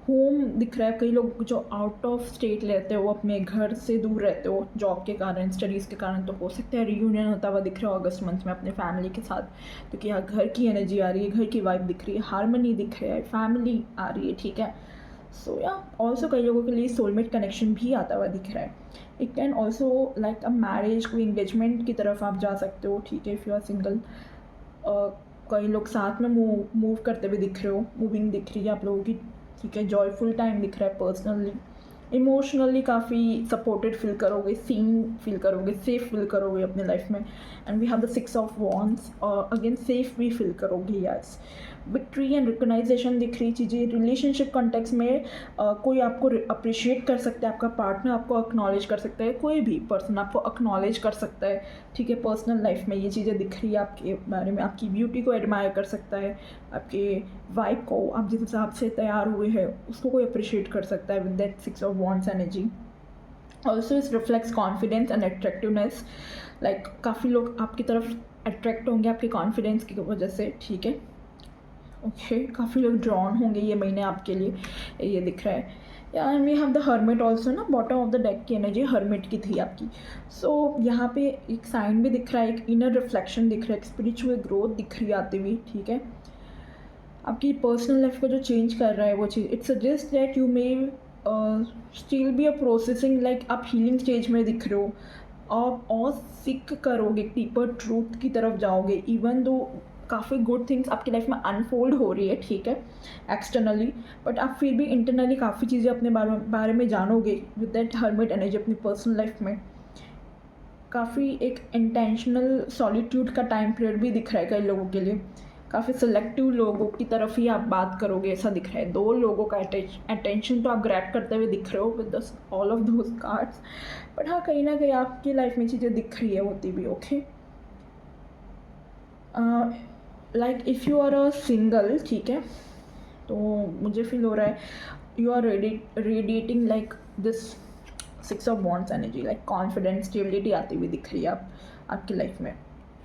होम दिख रहा है. कई लोग जो आउट ऑफ स्टेट रहते हो, अपने घर से दूर रहते हो जॉब के कारण, स्टडीज़ के कारण, तो हो सकता है रियूनियन होता हुआ दिख रहा हो अगस्त मंथ में अपने फैमिली के साथ. क्योंकि यहाँ घर की एनर्जी आ रही है, घर की वाइब दिख रही है, हारमनी दिख रहा है, फैमिली आ रही है. ठीक है, सो या ऑल्सो कई लोगों के लिए सोलमेट कनेक्शन भी आता हुआ दिख रहा है. It can also like a marriage, कोई इंगेजमेंट की तरफ आप जा सकते हो. ठीक है, इफ़ यू आर सिंगल, कई लोग साथ में मूव करते हुए दिख रहे हो, मूविंग दिख रही है आप लोगों की. ठीक है, जॉयफुल टाइम दिख रहा है. पर्सनली इमोशनली काफ़ी सपोर्टेड फील करोगे, सीन फील करोगे, सेफ फील करोगे अपने लाइफ में. And we have the 6 of wands, और अगेन सेफ भी फील करोगे. यस, विक्ट्री एंड रिकग्नाइजेशन दिख रही चीज़ें. रिलेशनशिप कॉन्टेक्स्ट में कोई आपको अप्रिशिएट कर सकता है, आपका पार्टनर आपको अक्नॉलेज कर सकता है, कोई भी पर्सन आपको अक्नॉलेज कर सकता है. ठीक है, पर्सनल लाइफ में ये चीज़ें दिख रही है आपके बारे में. आपकी ब्यूटी को एडमायर कर सकता है, आपके वाइब को, आप जिस हिसाब से तैयार हुए हैं उसको कोई अप्रिशिएट कर सकता है with that 6 of wands energy. Also this reflects confidence and attractiveness. Like काफ़ी लोग आपकी तरफ अट्रैक्ट होंगे आपके कॉन्फिडेंस की वजह से. ठीक है, ओके, काफ़ी लोग ड्रॉन होंगे ये महीने आपके लिए, ये दिख रहा है. And we have the hermit also ना, बॉटम ऑफ द डेक की एनर्जी हर्मिट की थी आपकी. सो यहाँ पे एक साइन भी दिख रहा है, एक इनर रिफ्लेक्शन दिख रहा है, एक स्पिरिचुअल ग्रोथ दिख रही है आती हुई. ठीक है, आपकी पर्सनल लाइफ को जो चेंज कर रहा है वो चीज़, it suggest that you may still be a processing, like आप हीलिंग स्टेज में दिख रहे हो. आप और सीख करोगे, डीपर ट्रूथ की तरफ जाओगे. इवन दो काफ़ी गुड थिंग्स आपकी लाइफ में अनफोल्ड हो रही है. ठीक है, एक्सटर्नली, बट आप फिर भी इंटरनली काफ़ी चीज़ें अपने बारे में जानोगे विद दैट हर्मिट एनर्जी. अपनी पर्सनल लाइफ में काफ़ी एक इंटेंशनल सॉलिट्यूड का टाइम पीरियड भी दिख रहा है कई लोगों के लिए. काफ़ी सेलेक्टिव लोगों की तरफ ही आप बात करोगे ऐसा दिख रहा है. 2 लोगों का अटेंशन तो आप ग्रैब करते हुए दिख रहे हो with all of those cards. But हाँ, कहीं ना कहीं आपकी लाइफ में चीज़ें दिख रही है होती भी. Okay, like if you are a single, ठीक है, तो मुझे फील हो रहा है you are radiating like this 6 of wands energy, like confidence, stability आती हुई दिख रही है आपकी लाइफ में.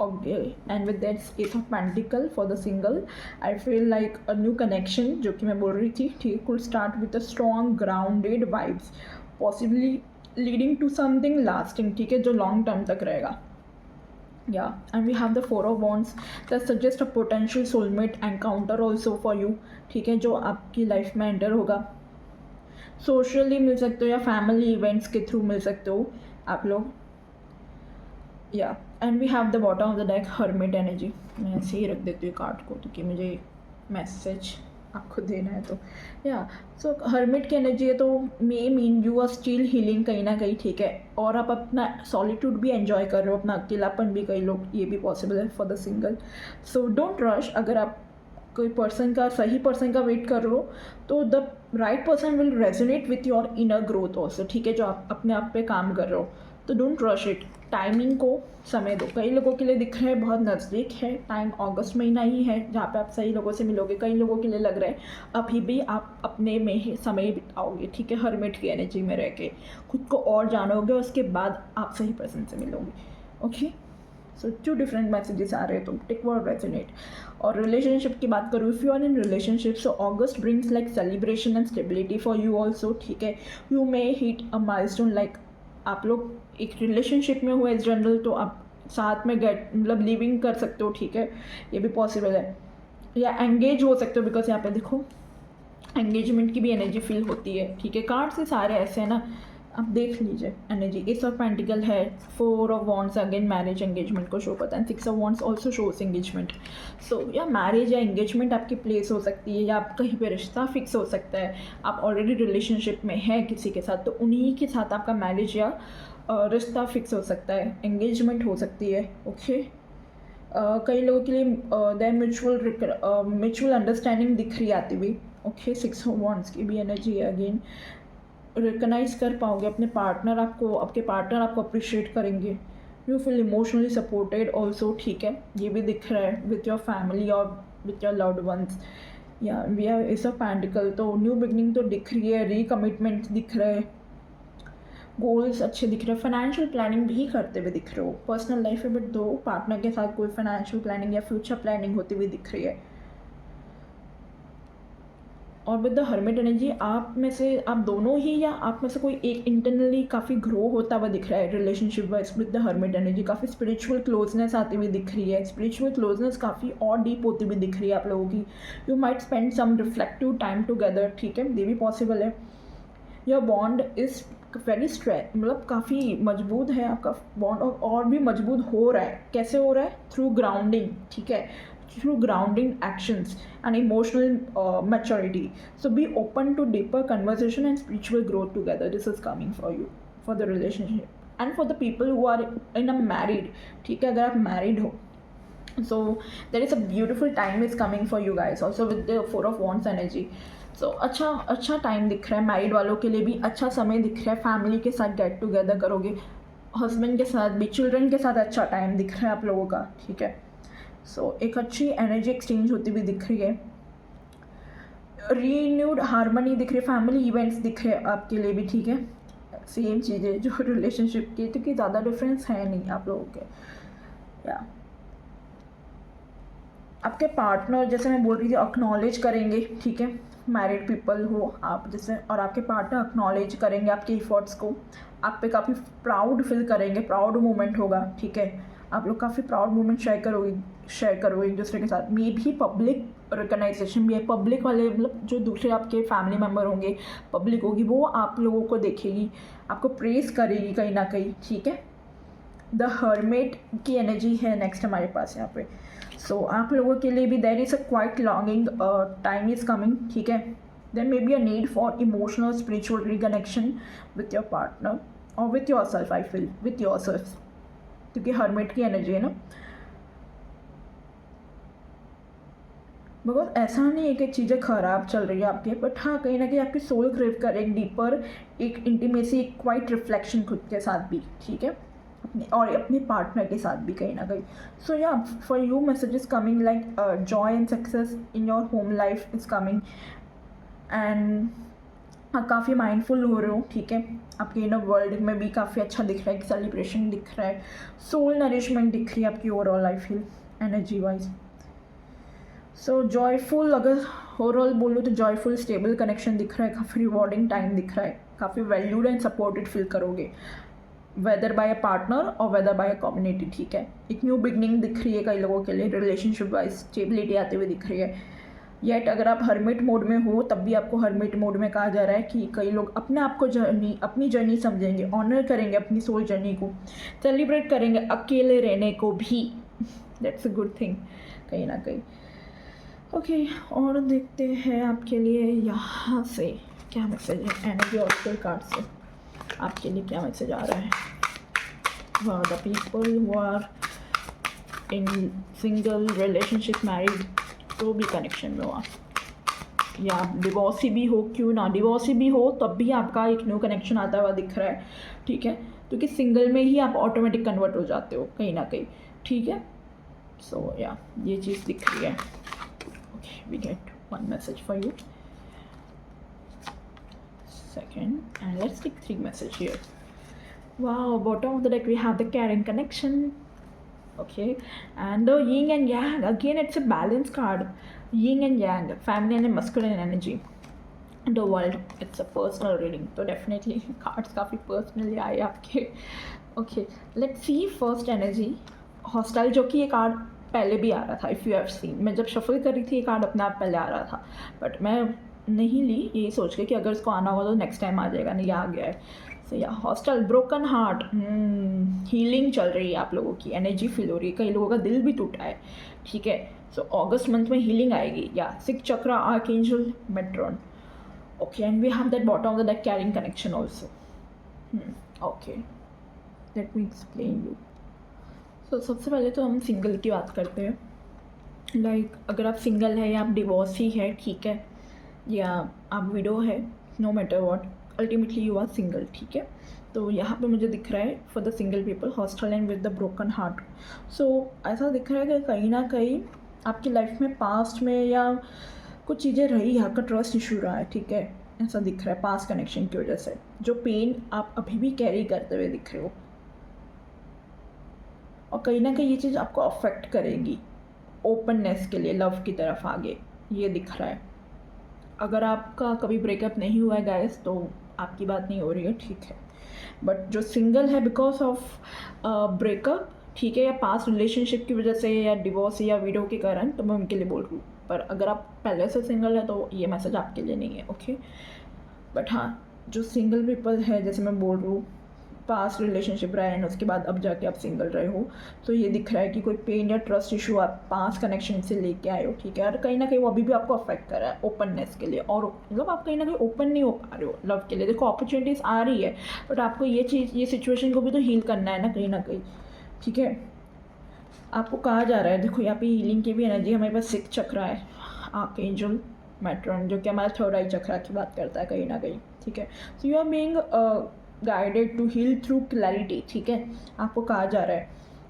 Okay, and with that ace of pentacle for the single, I feel like a new connection जो कि मैं बोल रही थी. ठीक, could start with a strong grounded vibes, possibly leading to something lasting. ठीक है, जो लॉन्ग टर्म तक रहेगा. Yeah, and we have the 4 of Wands that suggest a potential soulmate encounter also for you. ठीक है, जो आपकी लाइफ में एंटर होगा. सोशली मिल सकते हो या फैमिली इवेंट्स के थ्रू मिल सकते हो आप लोग. या and we have the bottom of the deck hermit energy. मैं ऐसे ही रख देती हूँ कार्ड को क्योंकि मुझे मैसेज आपको देना है. तो या सो हर्मिट की एनर्जी है, तो may mean you are still healing कहीं ना कहीं. ठीक है, और आप अपना सॉलिट्यूड भी एंजॉय कर रहे हो, अपना अकेलापन भी. कई लोग ये भी पॉसिबल है for the single. So don't rush. अगर आप कोई सही पर्सन का वेट कर रहे हो तो the right person will resonate with your inner growth also. ठीक है, जो आप अपने आप पे काम कर रहे हो, तो डोंट रश इट. टाइमिंग को समय दो। कई लोगों के लिए दिख रहा है बहुत नज़दीक है टाइम, अगस्त महीना ही है जहाँ पे आप सही लोगों से मिलोगे। कई लोगों के लिए लग रहा है अभी भी आप अपने में ही समय बिताओगे, ठीक है, हर्मिट की एनर्जी में रह के खुद को और जानोगे, उसके बाद आप सही पर्सन से मिलोगे। ओके, सो 2 डिफरेंट मैसेजेस आ रहे हैं, तो टेक व्हाट रेजोनेट। और रिलेशनशिप की बात करूँ, if you are in relationship, so August brings like celebration and stability for you also, ठीक है। You may hit a milestone, like आप लोग एक रिलेशनशिप में हो एज जनरल, तो आप साथ में मतलब लिविंग कर सकते हो, ठीक है, ये भी पॉसिबल है, या एंगेज हो सकते हो, बिकॉज यहाँ पे देखो एंगेजमेंट की भी एनर्जी फील होती है, ठीक है। कार्ड से सारे ऐसे हैं ना, आप देख लीजिए एनर्जी। एस ऑफ पेंटिकल है, 4 of wands again marriage engagement को शो करता है, 6 of wands also shows engagement. So या मैरिज या एंगेजमेंट आपकी प्लेस हो सकती है, या आप कहीं पे रिश्ता फिक्स हो सकता है, आप ऑलरेडी रिलेशनशिप में हैं किसी के साथ, तो उन्हीं के साथ आपका मैरिज या रिश्ता फिक्स हो सकता है, एंगेजमेंट हो सकती है। ओके, कई लोगों के लिए देयर म्यूचुअल अंडरस्टैंडिंग दिख रही आती हुई। ओके, 6 ऑफ वॉन्ड्स की भी एनर्जी है अगेन। रिकग्नाइज कर पाओगे अपने पार्टनर, आपके पार्टनर आपको अप्रिशिएट करेंगे। You feel emotionally supported also, ठीक है, ये भी दिख रहा है विथ योर फैमिली और विथ योर लव्ड वंस। या वी आर इस ऑफ पेंटिकल, तो न्यू बिगनिंग तो दिख रही है, रीकमिटमेंट दिख रहा है, गोल्स अच्छे दिख रहे हैं, फाइनेंशियल प्लानिंग भी करते हुए दिख रहे हो। पर्सनल लाइफ में बट दो पार्टनर के साथ कोई फाइनेंशियल प्लानिंग या फ्यूचर प्लानिंग होती हुई दिख रही है। और विद द हर्मिट एनर्जी आप में से आप दोनों ही या आप में से कोई एक इंटरनली काफ़ी ग्रो होता हुआ दिख रहा है relationship wise with the hermit energy. काफ़ी स्पिरिचुअल क्लोजनेस आती हुई दिख रही है, स्पिरिचुअल क्लोजनेस काफ़ी और डीप होती हुई दिख रही है आप लोगों की। You might spend some reflective time together, ठीक है, ये भी पॉसिबल है। Your bond is very strength, मतलब काफ़ी मजबूत है आपका बॉन्ड, और भी मजबूत हो रहा है। कैसे हो रहा है? थ्रू ग्राउंडिंग, ठीक है, through grounding actions and emotional maturity. So be open to deeper conversation and spiritual growth together. This is coming for you, for the relationship and for the people who are in a married, ठीक है, अगर आप married हो, so there is a beautiful time is coming for you guys also with the 4 of wands energy. So अच्छा time दिख रहा है married वालों के लिए भी, अच्छा समय दिख रहा है, फैमिली के साथ गेट टुगेदर करोगे, हस्बैंड के साथ भी, चिल्ड्रन के साथ अच्छा टाइम दिख रहा है आप लोगों का, ठीक है। सो एक अच्छी एनर्जी एक्सचेंज होती हुई दिख रही है, रीन्यूड हारमोनी दिख रही है, फैमिली इवेंट्स दिख रहे हैं आपके लिए भी, ठीक है। सेम चीज़ें जो रिलेशनशिप की, क्योंकि ज़्यादा डिफरेंस है नहीं आप लोगों के। या आपके पार्टनर, जैसे मैं बोल रही थी, एक्नॉलेज करेंगे, ठीक है, मैरिड पीपल हो आप जैसे, और आपके पार्टनर एक्नॉलेज करेंगे आपके एफर्ट्स को, आप पे काफ़ी प्राउड फील करेंगे, प्राउड मोमेंट होगा, ठीक है, आप लोग काफ़ी प्राउड मोमेंट शेयर करोगे एक दूसरे के साथ। मे भी पब्लिक रिकग्नाइजेशन भी है, पब्लिक वाले मतलब जो दूसरे आपके फैमिली मेम्बर होंगे, पब्लिक होगी, वो आप लोगों को देखेगी, आपको प्रेज करेगी कहीं ना कहीं, ठीक है। द हर्मिट की एनर्जी है नेक्स्ट हमारे पास यहाँ पे। सो आप लोगों के लिए भी there is a quite longing time is coming, ठीक है। There may be a need for emotional spiritual reconnection with your partner और with yourself, I feel with yourself, क्योंकि हर्मिट की एनर्जी है ना। बिकॉज ऐसा नहीं है कि चीज़ें ख़राब चल रही है आपके, बट हाँ कहीं ना कहीं आपकी सोल क्रेव कर एक डीपर एक इंटीमेसी, एक क्वाइट रिफ्लेक्शन खुद के साथ भी, ठीक है, अपने और अपने पार्टनर के साथ भी कहीं ना कहीं। सो या for you messages coming like Joy and success in your home life is coming, and हाँ काफ़ी माइंडफुल हो रहे हो, ठीक है, आपके इनर वर्ल्ड में भी काफ़ी अच्छा दिख रहा है, सेलिब्रेशन दिख रहा है, सोल नरिशमेंट दिख रही है आपकी overall I feel energy wise. So joyful, अगर ओवरऑल बोलूँ तो जॉयफुल स्टेबल कनेक्शन दिख रहा है, काफ़ी रिवॉर्डिंग टाइम दिख रहा है, काफ़ी वैल्यूड एंड सपोर्टेड फील करोगे, वेदर बाय अ पार्टनर और वेदर बाय अ कम्युनिटी, ठीक है। एक न्यू बिगनिंग दिख रही है कई लोगों के लिए, रिलेशनशिप वाइज स्टेबिलिटी आते हुए दिख रही है। येट अगर आप हर्मिट मोड में हो तब भी आपको हर्मिट मोड में कहा जा रहा है कि कई लोग अपने आप को अपनी जर्नी समझेंगे, ऑनर करेंगे अपनी सोल जर्नी को, सेलिब्रेट करेंगे अकेले रहने को भी, दैट्स अ गुड थिंग कहीं ना कहीं। ओके, और देखते हैं आपके लिए यहाँ से क्या मैसेज है एनर्जी ऑरेकल कार्ड से, आपके लिए क्या मैसेज आ रहा है। For the people who are in single relationship, married, तो भी कनेक्शन में हुआ, या डिवोर्सी भी हो, क्यों ना डिवोर्सी भी हो तब भी आपका एक न्यू कनेक्शन आता हुआ दिख रहा है, ठीक है। क्योंकि सिंगल में ही आप ऑटोमेटिक कन्वर्ट हो जाते हो कहीं ना कहीं, ठीक है। सो या ये चीज़ दिख रही है। Okay, we get one message for you, second, and let's take 3 message here. Wow, bottom of the deck we have the caring connection. Okay, and the yin and yang, again it's a balance card. Yin and yang, feminine and masculine energy. The world, it's a personal reading, so definitely cards काफ़ी personally आए आपके। Okay, let's see first energy, hostile, जो कि ये card पहले भी आ रहा था। इफ़ यू हैव सीन, मैं जब शफल कर रही थी ये कार्ड अपने आप पहले आ रहा था, बट मैं नहीं ली ये सोच के कि अगर इसको आना होगा तो नेक्स्ट टाइम आ जाएगा, नहीं आ गया है। सो या हॉस्टल, ब्रोकन हार्ट, हीलिंग चल रही है आप लोगों की, एनर्जी फील हो रही है, कई लोगों का दिल भी टूटा है, ठीक है। सो अगस्त मंथ में हीलिंग आएगी। या 6 chakra, archangel Metatron. Okay, and we have that bottom of the deck carrying connection also. Okay, let me explain you. तो सबसे पहले तो हम सिंगल की बात करते हैं। लाइक अगर आप सिंगल है या आप डिवोर्सी है, ठीक है, या आप विडो है, no matter what, ultimately you are single, ठीक है। तो यहाँ पे मुझे दिख रहा है for the single people, hostel and with the broken heart. So ऐसा दिख रहा है कि कहीं ना कहीं आपकी लाइफ में पास्ट में या कुछ चीज़ें रही, आपका ट्रस्ट इशू रहा है, ठीक है, ऐसा दिख रहा है पास्ट कनेक्शन की वजह से, जो पेन आप अभी भी कैरी करते हुए दिख रहे हो, और कहीं ना कहीं ये चीज़ आपको अफेक्ट करेगी ओपननेस के लिए, लव की तरफ आगे, ये दिख रहा है। अगर आपका कभी ब्रेकअप नहीं हुआ है गाइस तो आपकी बात नहीं हो रही है, ठीक है, बट जो सिंगल है बिकॉज ऑफ ब्रेकअप, ठीक है, या पास्ट रिलेशनशिप की वजह से या डिवोर्स या विडो के कारण, तो मैं उनके लिए बोल रही हूँ। पर अगर आप पहले से सिंगल है तो ये मैसेज आपके लिए नहीं है, ओके। बट हाँ, जो सिंगल पीपल है, जैसे मैं बोल रही हूँ, पास्ट रिलेशनशिप रहा है उसके बाद अब जाके आप सिंगल रहे हो, तो ये दिख रहा है कि कोई पेन या ट्रस्ट इशू आप पास्ट कनेक्शन से लेके आए हो, ठीक है, और कहीं ना कहीं वो अभी भी आपको अफेक्ट कर रहा है ओपननेस के लिए, और मतलब आप कहीं ना कहीं ओपन नहीं हो पा रहे हो लव के लिए। देखो अपॉर्चुनिटीज़ आ रही है, बट आपको ये चीज़, ये सिचुएशन को भी तो हील करना है ना कहीं, ठीक है। आपको कहा जा रहा है, देखो यहाँ पे हीलिंग की भी एनर्जी हमारे पास 6 चक्रा है, आर्कएंजल मेट्रॉन, जो कि हमारा थर्ड आई चक्रा की बात करता है कहीं ना कहीं, ठीक है। So you are being guided to heal through clarity, ठीक है, आपको कहा जा रहा है,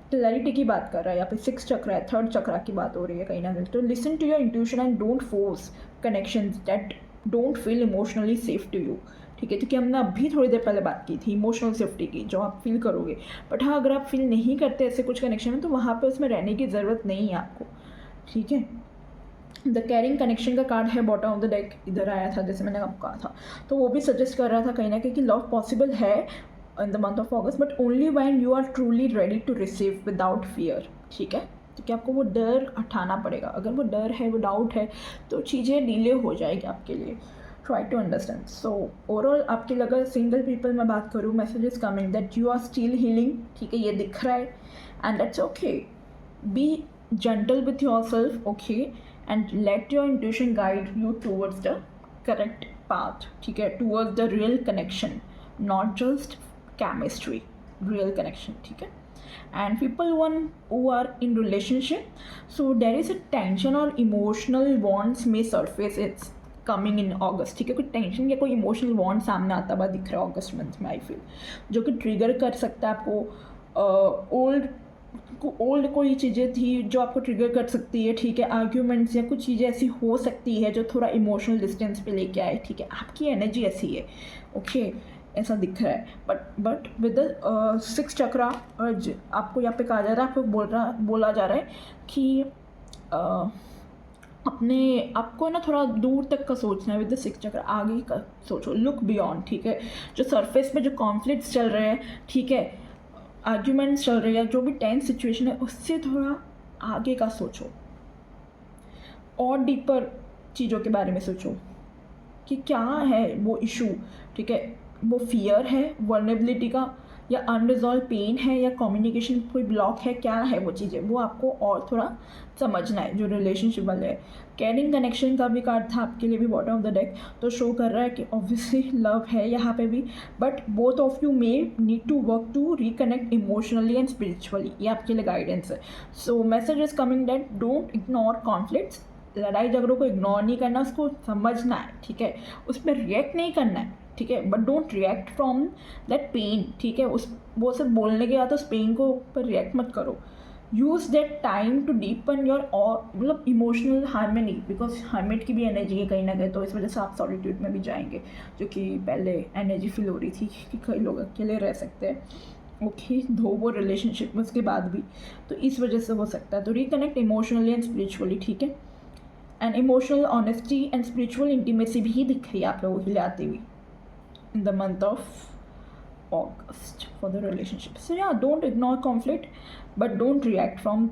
क्लैरिटी की बात कर रहा है, यहाँ पे 6 चक्रा है, थर्ड चक्रा की बात हो रही है कहीं ना कहीं। तो listen to your intuition and don't force connections that don't feel emotionally safe to you, ठीक है, क्योंकि हमने अभी थोड़ी देर पहले बात की थी इमोशनल सेफ्टी की, जो आप फील करोगे। बट हाँ, अगर आप फील नहीं करते ऐसे कुछ कनेक्शन में, तो वहाँ पे उसमें रहने की ज़रूरत नहीं है आपको, ठीक है। द कैरिंग कनेक्शन का कार्ड है बॉटम ऑफ द डेक, इधर आया था जैसे मैंने आपको कहा था, तो वो भी सजेस्ट कर रहा था कहीं ना कहीं कि लव पॉसिबल है in the month of August, but only when you are truly ready to receive without fear, ठीक है, क्योंकि आपको वो डर हटाना पड़ेगा। अगर वो डर है, वो डाउट है, तो चीज़ें डिले हो जाएगी आपके लिए। Try to understand. So overall आपके लिए अगर सिंगल पीपल मैं बात करूँ, messages coming that you are still healing, ठीक है, ये दिख रहा है, and that's okay. Be gentle with yourself, okay, and let your intuition guide you towards the correct path, ठीक है, towards the real connection, not just chemistry, real connection, ठीक है। and people who are in relationship, so there is a tension or emotional bonds may surface, it's coming in August, ठीक है, कोई tension या कोई emotional bond सामने आता हुआ दिख रहा है अगस्त मंथ में, आई फील, जो कि ट्रिगर कर सकता है आपको। ओल्ड कोई चीज़ें थी जो आपको ट्रिगर कर सकती है, ठीक है, आर्ग्यूमेंट्स या कुछ चीज़ें ऐसी हो सकती है जो थोड़ा इमोशनल डिस्टेंस पे लेके आए, ठीक है, आपकी एनर्जी ऐसी है, ओके, ऐसा दिख रहा है। बट विद द 6 चक्रा आपको यहाँ पे कहा जा रहा है, आपको बोला जा रहा है कि अपने आपको ना थोड़ा दूर तक का सोचना है, विद द 6 चक्र आगे का सोचो, लुक बियॉन्ड, ठीक है। जो सरफेस पे जो कॉन्फ्लिक्ट्स चल रहे हैं, ठीक है, आर्ग्यूमेंट्स चल रहे हैं, जो भी टेंस सिचुएशन है, उससे थोड़ा आगे का सोचो, और डीपर चीज़ों के बारे में सोचो कि क्या है वो इशू, ठीक है, वो फियर है वल्नरेबिलिटी का, या अनरिजॉल्व पेन है, या कम्युनिकेशन कोई ब्लॉक है, क्या है वो चीज़ें, वो आपको और थोड़ा समझना है जो रिलेशनशिप वाले है। कैरिंग कनेक्शन का भी कार्ड था आपके लिए भी बॉटम ऑफ द डेक, तो शो कर रहा है कि ऑब्वियसली लव है यहाँ पे भी, but both of you may need to work to reconnect emotionally and spiritually, ये आपके लिए गाइडेंस है। So message is coming that don't ignore conflicts, लड़ाई झगड़ों को इग्नोर नहीं करना, उसको समझना है, ठीक है, उस पर रिएक्ट नहीं करना है, ठीक है, but don't react from that pain, ठीक है, उस वो सिर्फ बोलने के बाद उस पेन को पर रिएक्ट मत करो. Use that time to deepen your और मतलब इमोशनल हारमनी, बिकॉज हर्मिट की भी एनर्जी है कहीं ना कहीं, तो इस वजह से आप सॉलिट्यूड में भी जाएंगे, जो कि पहले एनर्जी फील हो रही थी कि कई लोग अकेले रह सकते हैं. ओके, दो वो रिलेशनशिप में उसके बाद भी, तो इस वजह से हो सकता है. तो रिकनेक्ट इमोशनली एंड स्पिरिचुअली, ठीक है. And emotional honesty and spiritual intimacy भी दिख रही है आप लोगों के लिए आती हुई in the month of August for the relationship. So yeah, don't ignore conflict, but don't react from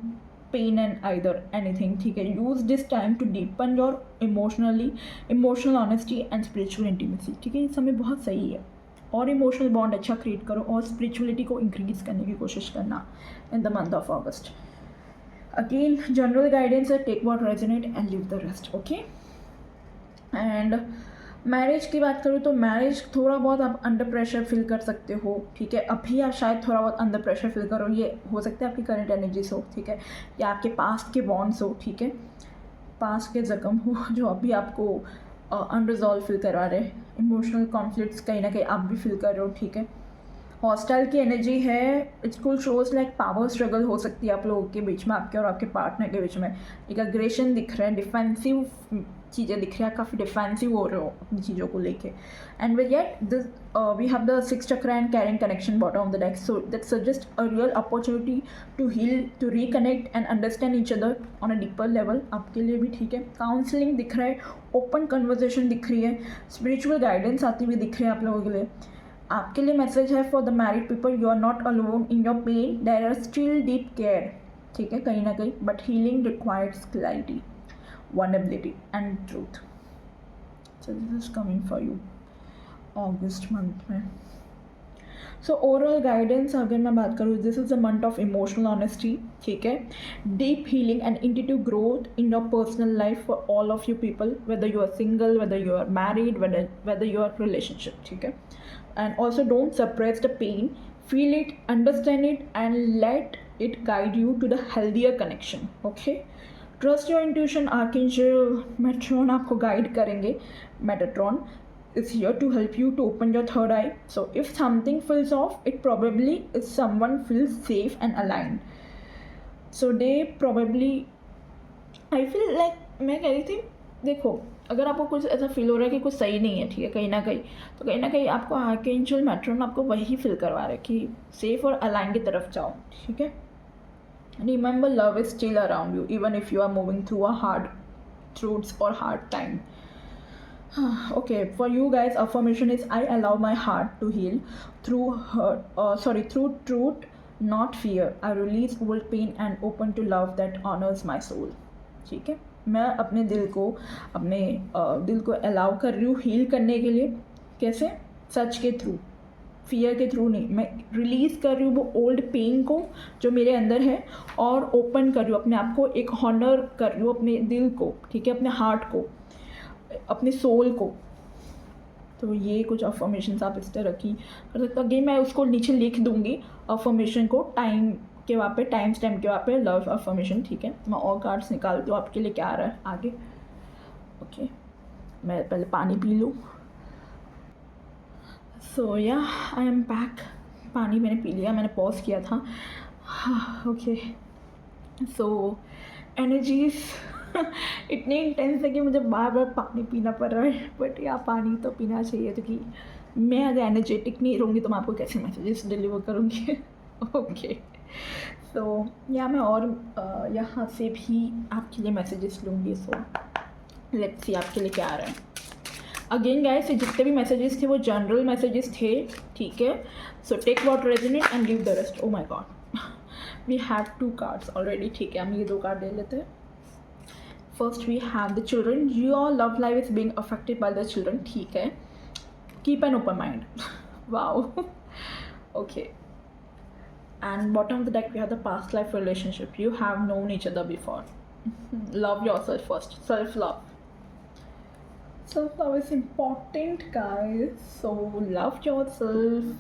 pain and either anything, ठीक है. use this time to deepen your emotional honesty and spiritual intimacy, ठीक है. ये समय बहुत सही है, और इमोशनल बॉन्ड अच्छा क्रिएट करो और स्पिरिचुअलिटी को इंक्रीज करने की कोशिश करना in the month of August. Again general guidance है, take what resonate and leave the rest. Okay. And marriage की बात करूँ तो मैरिज थोड़ा बहुत आप अंडर प्रेशर फील कर सकते हो, ठीक है. अभी आप शायद थोड़ा बहुत अंडर प्रेशर फील करो, ये हो सकता है आपकी करंट एनर्जीज हो, ठीक है, या आपके पास्ट के बॉन्ड्स हो, ठीक है, पास्ट के ज़ख्म हो जो अभी आपको अनरिजॉल्व फील करवा रहे हैं. इमोशनल कॉन्फ्लिक्ट्स कहीं ना कहीं आप भी फील कर रहे हो, ठीक है. हॉस्टाइल की एनर्जी है, इट्स कुल शोज लाइक पावर स्ट्रगल हो सकती है आप लोगों के बीच में, आपके और आपके पार्टनर के बीच में. एक अग्रेशन दिख रहा है, डिफेंसिव चीज़ें दिख रही है, काफ़ी डिफेंसिव हो रहे हो अपनी चीज़ों को लेके. And with yet this we have the 6 chakra and caring connection bottom of the deck, so that suggest a real opportunity to heal, to reconnect and understand each other on a deeper level आपके लिए भी, ठीक है. Counselling दिख रहा है, open conversation दिख रही है, स्पिरिचुअल गाइडेंस आती हुई दिख रही है आप लोगों के लिए. आपके लिए मैसेज है for the married people, you are not alone in your pain, there are still deep care, ठीक है, कहीं ना कहीं, but healing requires clarity, vulnerability and truth. So this is coming for you August month में. So overall guidance अगर मैं बात करूँ, this is a month of emotional honesty, ठीक है, deep healing and intuitive growth in your personal life for all of you people, whether you are single, whether you are married, whether you are relationship, ठीक है. And also don't suppress the pain, feel it, understand it and let it guide you to the healthier connection. Okay. Trust your intuition, archangel Metatron आपको guide करेंगे. Metatron is here to help you to open your third eye. So if something feels off, it probably is someone feels safe and aligned. So they probably, I feel like, मैं कह रही थी, देखो अगर आपको कुछ ऐसा फील हो रहा है कि कुछ सही नहीं है, ठीक है, कहीं ना कहीं आपको आर्कएंजल मेट्रॉन आपको वही फील करवा रहा है कि सेफ और अलाइन की तरफ जाओ, ठीक है. Remember, love is still around you, even if you are moving through a hard truths or hard time. Okay, for you guys, affirmation is I allow my heart to heal through through truth, not fear. I release old pain and open to love that honors my soul. ठीक है, मैं अपने दिल को allow कर रही हूँ heal करने के लिए. कैसे? सच के थ्रू, फियर के थ्रू नहीं. मैं रिलीज़ कर रही हूँ वो ओल्ड पेन को जो मेरे अंदर है, और ओपन कर रही हूँ अपने आप को, एक हॉनर कर रही हूँ अपने दिल को, ठीक है, अपने हार्ट को, अपने सोल को. तो ये कुछ अफर्मेशंस आप इस तरह की कर सकते हो. अगेन मैं उसको नीचे लिख दूँगी अफर्मेशन को, टाइम के वहाँ पे, टाइम स्टैम्प के वहाँ पे, लव अफर्मेशन, ठीक है. मैं और कार्ड्स निकाल दूँ आपके लिए क्या आ रहा है आगे. ओके, मैं पहले पानी पी लूँ. सो या आई एम बैक. पानी मैंने पी लिया, मैंने पॉज किया था. ओके, सो एनर्जीज इतनी इंटेंस है कि मुझे बार बार पानी पीना पड़ रहा है, बट या पानी तो पीना चाहिए, क्योंकि मैं अगर एनर्जेटिक नहीं रहूँगी तो मैं आपको कैसे मैसेजेस डिलीवर करूँगी. ओके, सो या मैं और यहाँ से भी आपके लिए मैसेजेस लूँगी. सो लेट्स सी आपके लिए क्या आ रहा है. अगेन गाइस, जितने भी मैसेजेस थे वो जनरल मैसेजेस थे, ठीक है. So take what resonate and leave the rest. Oh my god, we have 2 cards already, ठीक है. हम ये 2 कार्ड ले लेते हैं. First we have the children, your love life is being affected by the children, ठीक है. Keep an open mind. Wow. Okay, and bottom of the deck we have the past life relationship. You have known each other before. Love yourself first, self love. Self-love is important guys, so love yourself.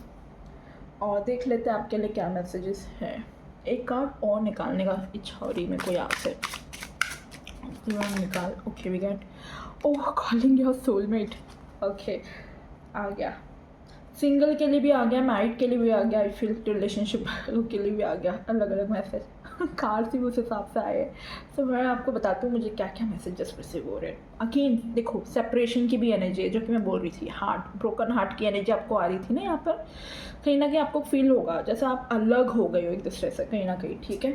और देख लेते हैं आपके लिए क्या messages हैं. एक card और निकालने का इच्छा हो रही मेरे को यहाँ से. निकाल. Okay, we get, oh, calling your soulmate. Okay, आ गया, सिंगल के लिए भी आ गया, मैरिड के लिए भी आ गया, आई फील रिलेशनशिप के लिए भी आ गया, अलग अलग मैसेज कार्ड भी उस हिसाब से आए। तो मैं आपको बताती हूँ मुझे क्या क्या मैसेजेस रिसीव हो रहे हैं। अगेन देखो, सेपरेशन की भी एनर्जी है, जो कि मैं बोल रही थी, हार्ट ब्रोकन हार्ट की एनर्जी आपको आ रही थी ना यहाँ पर। कहीं ना कहीं आपको फील होगा जैसे आप अलग हो गए हो एक दूसरे से कहीं ना कहीं, ठीक है।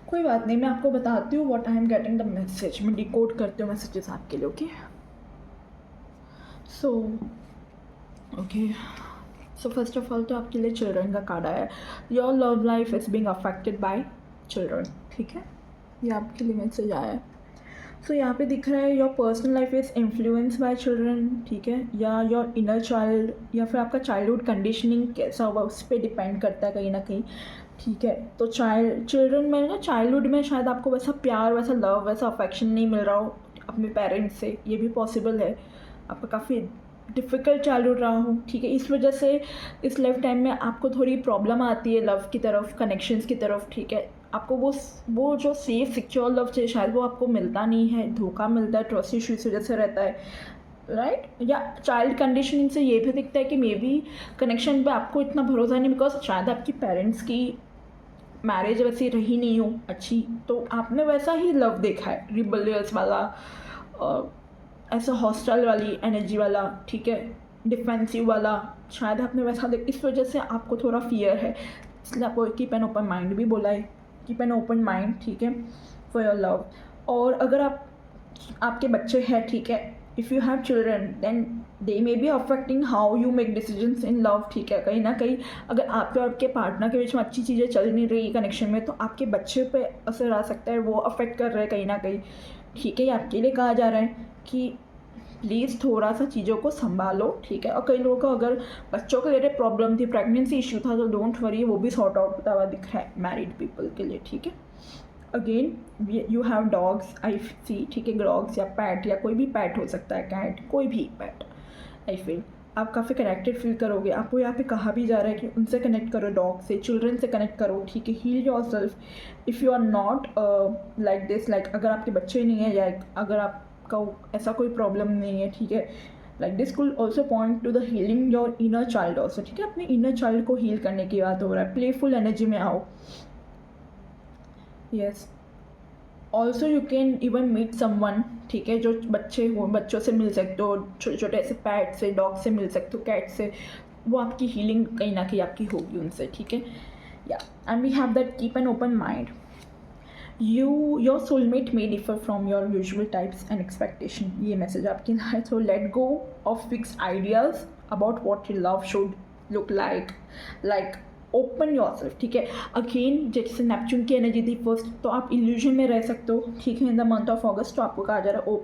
कोई बात नहीं, मैं आपको बताती हूँ what I am getting the message, मैं डिकोड करती हूँ मैसेजेस आपके लिए, okay. So okay, so first of all तो आपके लिए चिल्ड्रन का कार्ड आया है। Your love life is being affected bye children, ठीक है, ये आपके लिए मैसेज आया है। सो यहाँ पे दिख रहा है your personal life is influence by children, ठीक है, या योर इनर चाइल्ड, या फिर आपका चाइल्डहुड कंडीशनिंग कैसा हुआ उस पर डिपेंड करता है कहीं ना कहीं, ठीक है। तो चिल्ड्रन में ना, चाइल्डहुड में शायद आपको वैसा प्यार, वैसा लव, वैसा अफेक्शन नहीं मिल रहा हो अपने पेरेंट्स से, ये भी पॉसिबल है। आपका काफ़ी डिफ़िकल्ट चाइल्डहुड रहा हो, ठीक है, इस वजह से इस लाइफ टाइम में आपको थोड़ी प्रॉब्लम आती है लव की तरफ, कनेक्शंस की तरफ, ठीक है। आपको वो जो सेफ सिक्योर लव चाहिए शायद वो आपको मिलता नहीं है, धोखा मिलता है, ट्रस्ट इशू इस वजह से रहता है, राइट। या चाइल्ड कंडीशनिंग से ये भी दिखता है कि मे बी कनेक्शन पे आपको इतना भरोसा नहीं, बिकॉज शायद आपकी पेरेंट्स की मैरिज वैसी रही नहीं हो अच्छी, तो आपने वैसा ही लव देखा है, रिबलियस वाला, ऐसा हॉस्टल वाली एनर्जी वाला, ठीक है, डिफेंसिव वाला, शायद आपने वैसा इस वजह से आपको थोड़ा फियर है, इसलिए आपको कीप एन ओपन माइंड भी बोला है, कीप एन ओपन माइंड, ठीक है, फॉर योर लव। और अगर आपके बच्चे हैं, ठीक है, if you have children then they may be affecting how you make decisions in love, ठीक है। कहीं ना कहीं अगर आपके और आपके पार्टनर के बीच में अच्छी चीज़ें चल नहीं रही कनेक्शन में, तो आपके बच्चे पे असर आ सकता है, वो अफेक्ट कर रहे हैं कहीं ना कहीं, ठीक है। ये आपके लिए कहा जा रहा है कि प्लीज़ थोड़ा सा चीज़ों को संभालो, ठीक है। और कई लोगों को अगर बच्चों के लिए प्रॉब्लम थी, प्रेगनेंसी इशू था, तो डोंट वरी, वो भी सॉर्ट आउट होता हुआ दिख रहा है मैरिड पीपल के लिए, ठीक है। अगेन यू हैव डॉग्स, आई सी, ठीक है, डॉग्स या पैट, या कोई भी पैट हो सकता है, कैट, कोई भी पैट, आई फील आप काफ़ी कनेक्टेड फील करोगे। आपको यहाँ पे कहा भी जा रहा है कि उनसे कनेक्ट करो, डॉग से, चिल्ड्रन से कनेक्ट करो, ठीक है। Heal yourself if you are not like this, like अगर आपके बच्चे नहीं है, या अगर आपका ऐसा कोई प्रॉब्लम नहीं है, ठीक है, like this could also point two the healing your inner child also, ठीक है। अपने इनर चाइल्ड को हील करने की बात हो रहा है, प्लेफुल एनर्जी में आओ, yes. Also you can even meet someone, ठीक है, जो बच्चे हो, बच्चों से मिल सकते हो, छोटे छोटे ऐसे पैट से, डॉग से मिल सकते हो, कैट से, वो आपकी हीलिंग कहीं ना कहीं आपकी होगी उनसे, ठीक है। या and we have that keep an open mind, your soulmate may differ from your usual types and expectation, ये मैसेज आपके लिए है। So let go of fixed ideas about what your love should look like open yourself, ठीक है। Again जैसे Neptune की energy थी first, तो आप इल्यूजन में रह सकते हो, ठीक है, इन द मंथ ऑफ अगस्त। तो आपको कहा जा रहा है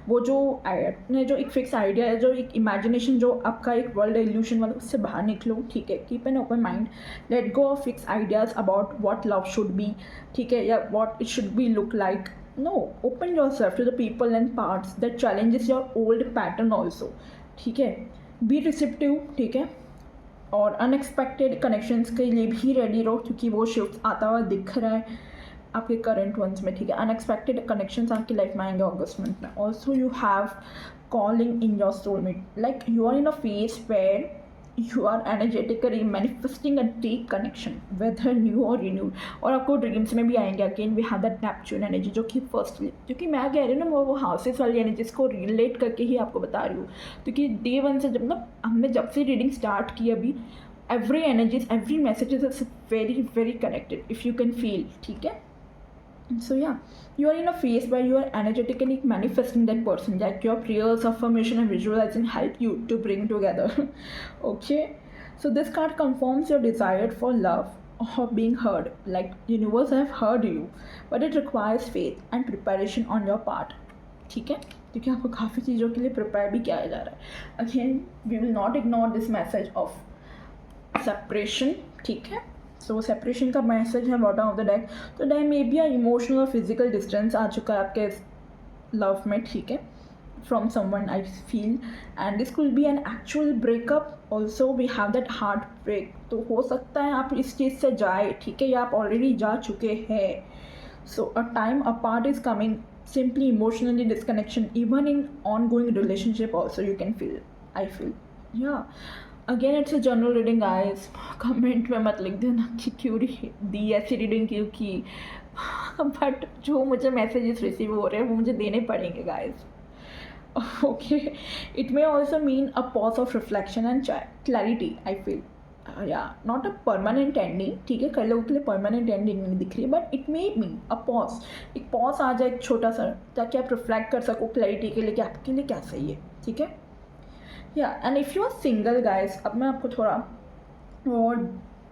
वो जो आपने जो एक फिक्स आइडिया है, जो एक इमेजिनेशन, जो आपका एक वर्ल्ड इल्यूजन वाला, उससे बाहर निकलो, ठीक है। Keep an open mind, let go of fix ideas about what love should be, ठीक है, या what it should be look like. No, open yourself to the people and parts that challenges your old pattern also, ठीक है। Be receptive, ठीक है, और unexpected connections के लिए भी रेडी रहो, क्योंकि वो शिफ्ट आता हुआ दिख रहा है आपके करंट वंस में, ठीक है। अनएक्सपेक्टेड कनेक्शंस आपकी लाइफ में आएंगे अगस्त मंथ में। Also you have calling in your soulmate, like you are in a phase where you are energetically manifesting a deep connection whether new or renewed, और आपको dreams में भी आएंगे। Again we have that Neptune energy, जो कि firstly, जो कि मैं कह रही हूँ ना, वो हाउसेस वाली एनर्जीज को रिलेट करके ही आपको बता रही हूँ, क्योंकि डे वन से जब ना हमने जब से रीडिंग स्टार्ट की अभी, every energies, every messages is very very connected if you can feel, ठीक है। So yeah, you are in a phase where you are energetically manifesting that person, like your prayers, affirmation and visualizing help you to bring together. Okay, so this card confirms your desire for love or being heard, like universe have heard you, but it requires faith and preparation on your part, ठीक है, क्योंकि आपको काफ़ी चीज़ों के लिए prepare भी किया जा रहा है। Again we will not ignore this message of separation, ठीक है। सो सेपरेशन का मैसेज है बॉटम ऑफ द डेक, तो डेक मे बी इमोशनल और फिजिकल डिस्टेंस आ चुका है आपके लव में, ठीक है, from someone I feel, and this could be an actual breakup. Also we have that heartbreak, तो हो सकता है आप इस चीज़ से जाए, ठीक है, या आप ऑलरेडी जा चुके हैं। So a time apart is coming, simply emotionally disconnection, even in ongoing relationship also you can feel, I feel. या again it's a general reading guys, comment में मत लिख देना कि क्यों दी ऐसी रीडिंग क्यों की बट जो मुझे मैसेजेस रिसीव हो रहे हैं वो मुझे देने पड़ेंगे guys. Okay, it may also mean a pause of reflection and clarity I feel. या नॉट अ परमानेंट एंडिंग, ठीक है, कई लोगों के लिए परमानेंट एंडिंग नहीं दिख रही है, but it may mean a pause, एक पॉज आ जाए एक छोटा सा, ताकि आप रिफ्लेक्ट कर सको क्लैरिटी के लिए कि आपके लिए क्या सही है, ठीक है। या and if you are single guys, अब मैं आपको थोड़ा और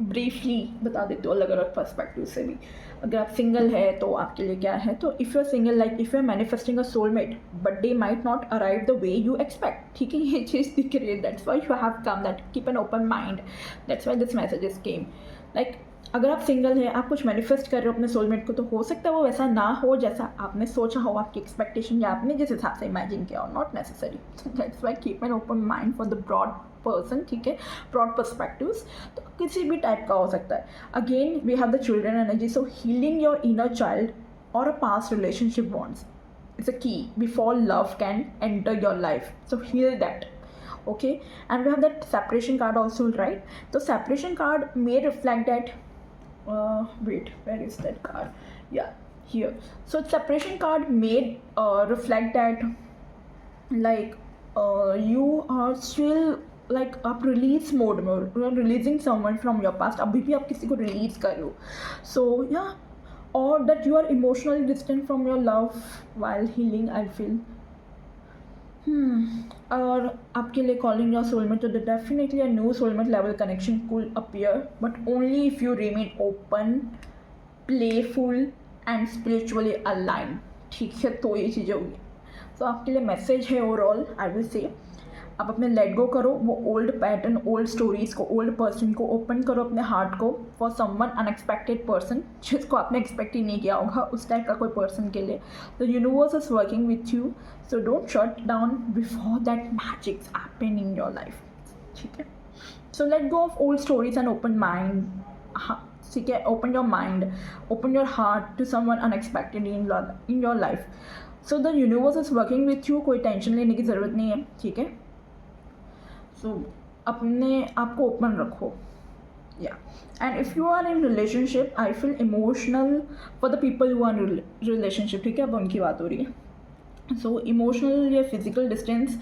ब्रीफली बता देती हूँ अलग अलग पर्सपेक्टिव से भी। अगर आप सिंगल है तो आपके लिए क्या है, तो if you are single, like if you are manifesting a soulmate but they might not arrive the way you expect, ठीक है, ये चीज़ दिख रही है, that's why you have come, that keep an open mind, that's why this messages came. लाइक अगर आप सिंगल है, आप कुछ मैनिफेस्ट कर रहे हो अपने सोलमेट को, तो हो सकता है वो वैसा ना हो जैसा आपने सोचा हो, आपकी एक्सपेक्टेशन या आपने जिस हिसाब से इमेजिन किया हो, not necessary. That's why keep an open mind for the broad person, ठीक है, ब्रॉड पर्सपेक्टिव्स, तो किसी भी टाइप का हो सकता है। Again we have the children energy, so healing your inner child और a past relationship bonds is a key before love can enter your life, so heal that. Okay, and we have that separation card also, right? So separation card may reflect that, wait, where is that card? Yeah, here. So separation card may reflect that, like you are still like आप release mode में, you are releasing someone from your past, अभी भी आप किसी को release कर रहे हो, सो या, और that you are emotionally distant from your love while healing I feel. और आपके लिए कॉलिंग योर सोलमेट, तो definitely a new soulmate level connection could appear, but only if you remain open, playful and spiritually align, ठीक है, तो ये चीज़ें होगी। तो आपके लिए मैसेज है ओवरऑल, आई विल से आप अपने लेट गो करो वो ओल्ड पैटर्न, ओल्ड स्टोरीज को, ओल्ड पर्सन को, ओपन करो अपने हार्ट को फॉर समवन अनएक्सपेक्टेड पर्सन, जिसको आपने एक्सपेक्ट ही नहीं किया होगा, उस टाइप का कोई पर्सन के लिए। The universe is working with you, so don't shut down before that magics happen in your life, ठीक है। So let go of old stories and open mind, ठीक है, open your mind, open your heart to someone unexpected in your life. So the universe is working with you, कोई tension लेने की ज़रूरत नहीं है, ठीक है। सो अपने आप को ओपन रखो, या and if you are in relationship, I feel emotional for the people who are in relationship, ठीक है, अब उनकी बात हो रही है। सो इमोशनल या physical distance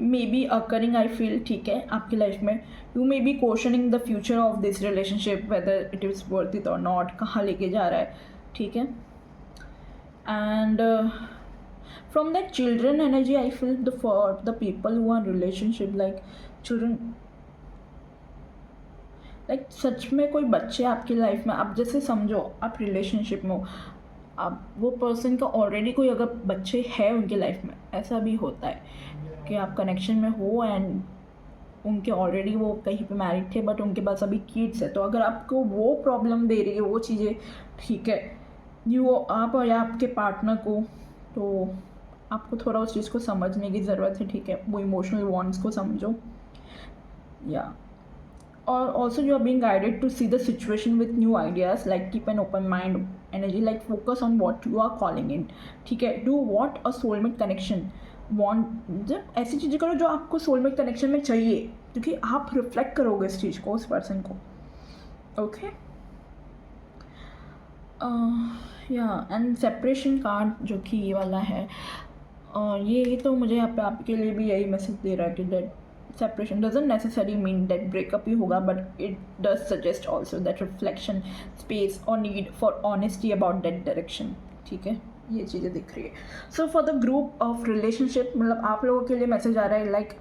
may be occurring I feel, ठीक है, आपकी लाइफ में। You may be questioning the future of this relationship, whether it is worth it और नॉट, कहाँ लेके जा रहा है, ठीक है। And from that children energy, I feel for the people who are in relationship, like children, like सच में कोई बच्चे आपकी लाइफ में, आप जैसे समझो आप रिलेशनशिप में हो, आप वो पर्सन का ऑलरेडी कोई अगर बच्चे हैं उनके लाइफ में, ऐसा भी होता है कि आप कनेक्शन में हो एंड उनके ऑलरेडी वो कहीं पे मैरिड थे बट उनके पास अभी किड्स है, तो अगर आपको वो प्रॉब्लम दे रही है वो चीज़ें, ठीक है, यू आप और या आपके पार्टनर को, तो आपको थोड़ा उस चीज़ को समझने की ज़रूरत है, ठीक है, वो इमोशनल बॉन्ड्स को समझो, या और also you are being guided to see the situation with new ideas, like keep an open mind energy, like focus on what you are calling in, ठीक है, do what a soulmate connection want, जब ऐसी चीज़ें करो जो आपको soulmate connection में चाहिए, क्योंकि आप रिफ्लेक्ट करोगे इस चीज़ को, उस पर्सन को, ओके। या एंड सेपरेशन कार्ड जो कि ये वाला है, और ये तो मुझे यहाँ पे आपके लिए भी यही मैसेज दे रहा है कि that separation doesn't necessary mean that breakup ही होगा, but it does suggest also that reflection, space और need for honesty about that direction, ठीक है, ये चीज़ें दिख रही है। So for the group of relationship, मतलब आप लोगों के लिए मैसेज आ रहा है, like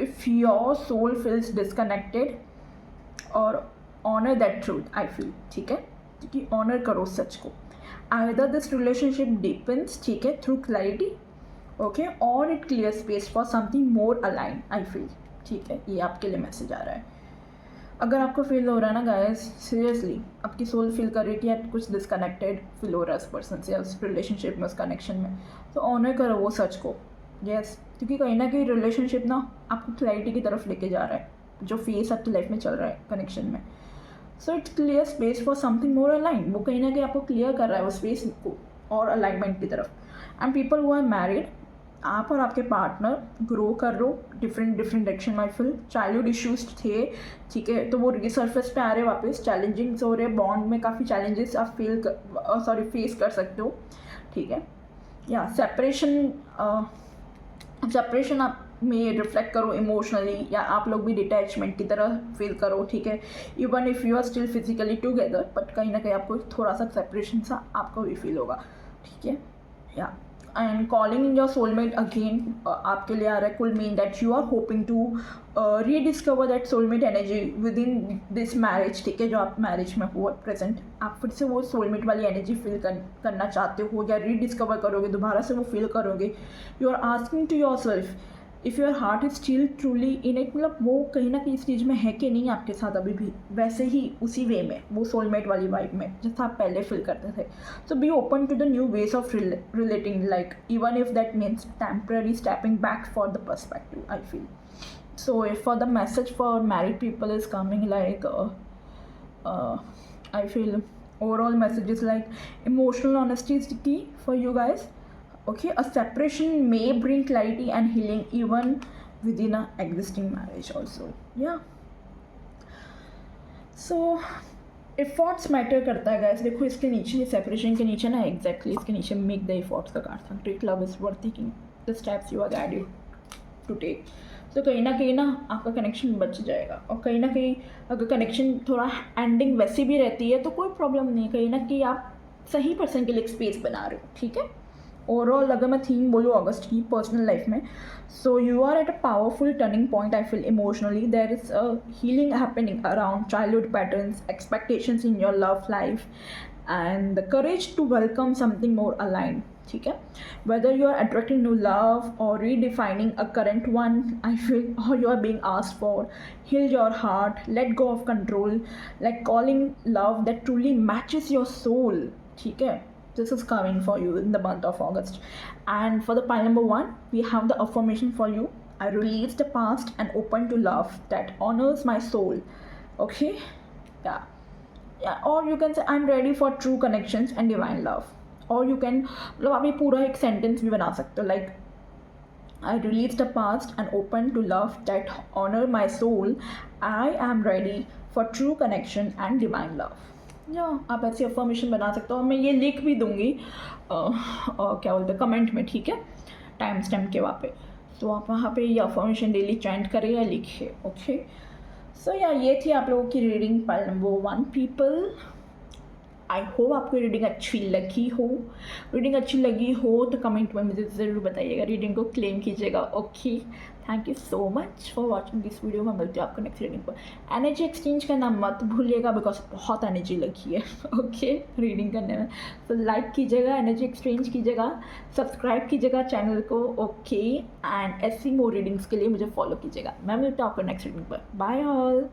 if your soul feels disconnected और honour that truth I feel, ठीक है, क्योंकि ऑनर करो सच को, either this relationship deepens, ठीक है, through clarity, okay, or it clears space for something more aligned, I feel, ठीक है, ये आपके लिए मैसेज आ रहा है। अगर आपको फील हो रहा है ना गाइस, सीरियसली आपकी सोल फील कर रही है कि यार कुछ डिसकनेक्टेड फील हो रहा है उस पर्सन से, उस रिलेशनशिप में, उस कनेक्शन में, तो ऑनर करो वो सच को, यस, क्योंकि कहीं ना कहीं रिलेशनशिप ना आपको क्लैरिटी की तरफ लेके जा रहा है, जो फेस आपकी लाइफ में चल रहा है कनेक्शन में। So it's clear space for something more align, वो कहीं ना कहीं आपको क्लियर कर रहा है वो स्पेस को और अलाइनमेंट की तरफ। And people who are married, आप और आपके पार्टनर ग्रो कर रो डिफरेंट डायरेक्शन में। फिर चाइल्डहुड इश्यूज थे, ठीक है, तो वो रिसर्फेस पे आ रहे वापस, चैलेंजिंग्स हो रहे, बॉन्ड में काफ़ी चैलेंजेस आप फेस कर सकते हो, ठीक है। या सेपरेशन आप में रिफ्लेक्ट करो इमोशनली, या आप लोग भी डिटैचमेंट की तरह फील करो, ठीक है। Even if you are still physically together, but कहीं ना कहीं आपको थोड़ा सा सेपरेशन सा आपको भी फील होगा, ठीक है। या and calling in your soulmate again आपके लिए आ रहा है, could mean that you are hoping to rediscover that soulmate energy within this marriage, ठीक है। जो आप मैरिज में हो प्रेजेंट, आप फिर से वो सोलमेट वाली एनर्जी फील करना चाहते हो, या रीडिस्कवर करोगे, दोबारा से वो फील करोगे। You are asking to yourself if your heart is still truly in it, मतलब वो कहीं ना कहीं इस चीज़ में है कि नहीं आपके साथ अभी भी, वैसे ही उसी वे में, वो सोलमेट वाली वाइब में जैसा आप पहले फील करते थे। So be open to the new ways of relating, like even if that means temporary stepping back for the perspective, I feel. So if for the message for married people is coming like I feel overall message is like emotional honesty is the key for you guys. Okay, a separation may bring clarity and healing even within a existing marriage also. Yeah, so efforts matter करता है guys. देखो इसके नीचे, separation के नीचे ना, exactly इसके नीचे make the efforts का कार्ड था, great love is worth taking the steps you are guided to take. तो कहीं ना कहीं ना आपका कनेक्शन बच जाएगा, और कहीं ना कहीं अगर कनेक्शन थोड़ा एंडिंग वैसी भी रहती है तो कोई प्रॉब्लम नहीं, कहीं ना कहीं आप सही पर्सन के लिए एक स्पेस बना रहे हो, ठीक है। ओवरऑल अगर मैं थीम बोलूँ अगस्त की पर्सनल लाइफ में, so you are at a powerful turning point, I feel emotionally. There is a healing happening around childhood patterns, expectations in your love life, and the courage to welcome something more aligned, ठीक है। Whether you are attracting new love और redefining a current one, I feel, और you are being asked for heal your heart, let go of control, like calling love that truly matches your soul, ठीक है। This is coming for you in the month of August. And for the pile number 1, we have the affirmation for you. I release the past and open to love that honors my soul. Okay? Yeah. Yeah. Or you can say, I'm ready for true connections and divine love. Or you can, मतलब आप ये पूरा एक sentence भी बना सकते हो, like I release the past and open to love that honor my soul. I am ready for true connection and divine love. या आप ऐसी अफर्मेशन बना सकते हो, और मैं ये लिख भी दूँगी क्या बोलते हैं कमेंट में, ठीक है, टाइम स्टैम्प के वहाँ पे। तो आप वहाँ पे ये अफर्मेशन डेली चैंट करें या लिखिए, ओके। सो या ये थी आप लोगों की reading pile number 1 people. I hope आपको रीडिंग अच्छी लगी हो। रीडिंग अच्छी लगी हो तो कमेंट में मुझे ज़रूर बताइएगा, रीडिंग को क्लेम कीजिएगा, okay. Thank you so much for watching this video. मैं मिलती हूँ आपको नेक्स्ट रीडिंग पर। एनर्जी एक्सचेंज करना मत भूलिएगा, बिकॉज बहुत एनर्जी लगी है, ओके, रीडिंग करने में। तो लाइक कीजिएगा, एनर्जी एक्सचेंज कीजिएगा, सब्सक्राइब कीजिएगा चैनल को, ओके। एंड ऐसी मोर रीडिंग्स के लिए मुझे फॉलो कीजिएगा। मैं मिलती हूँ आपको नेक्स्ट रीडिंग पर। Bye all.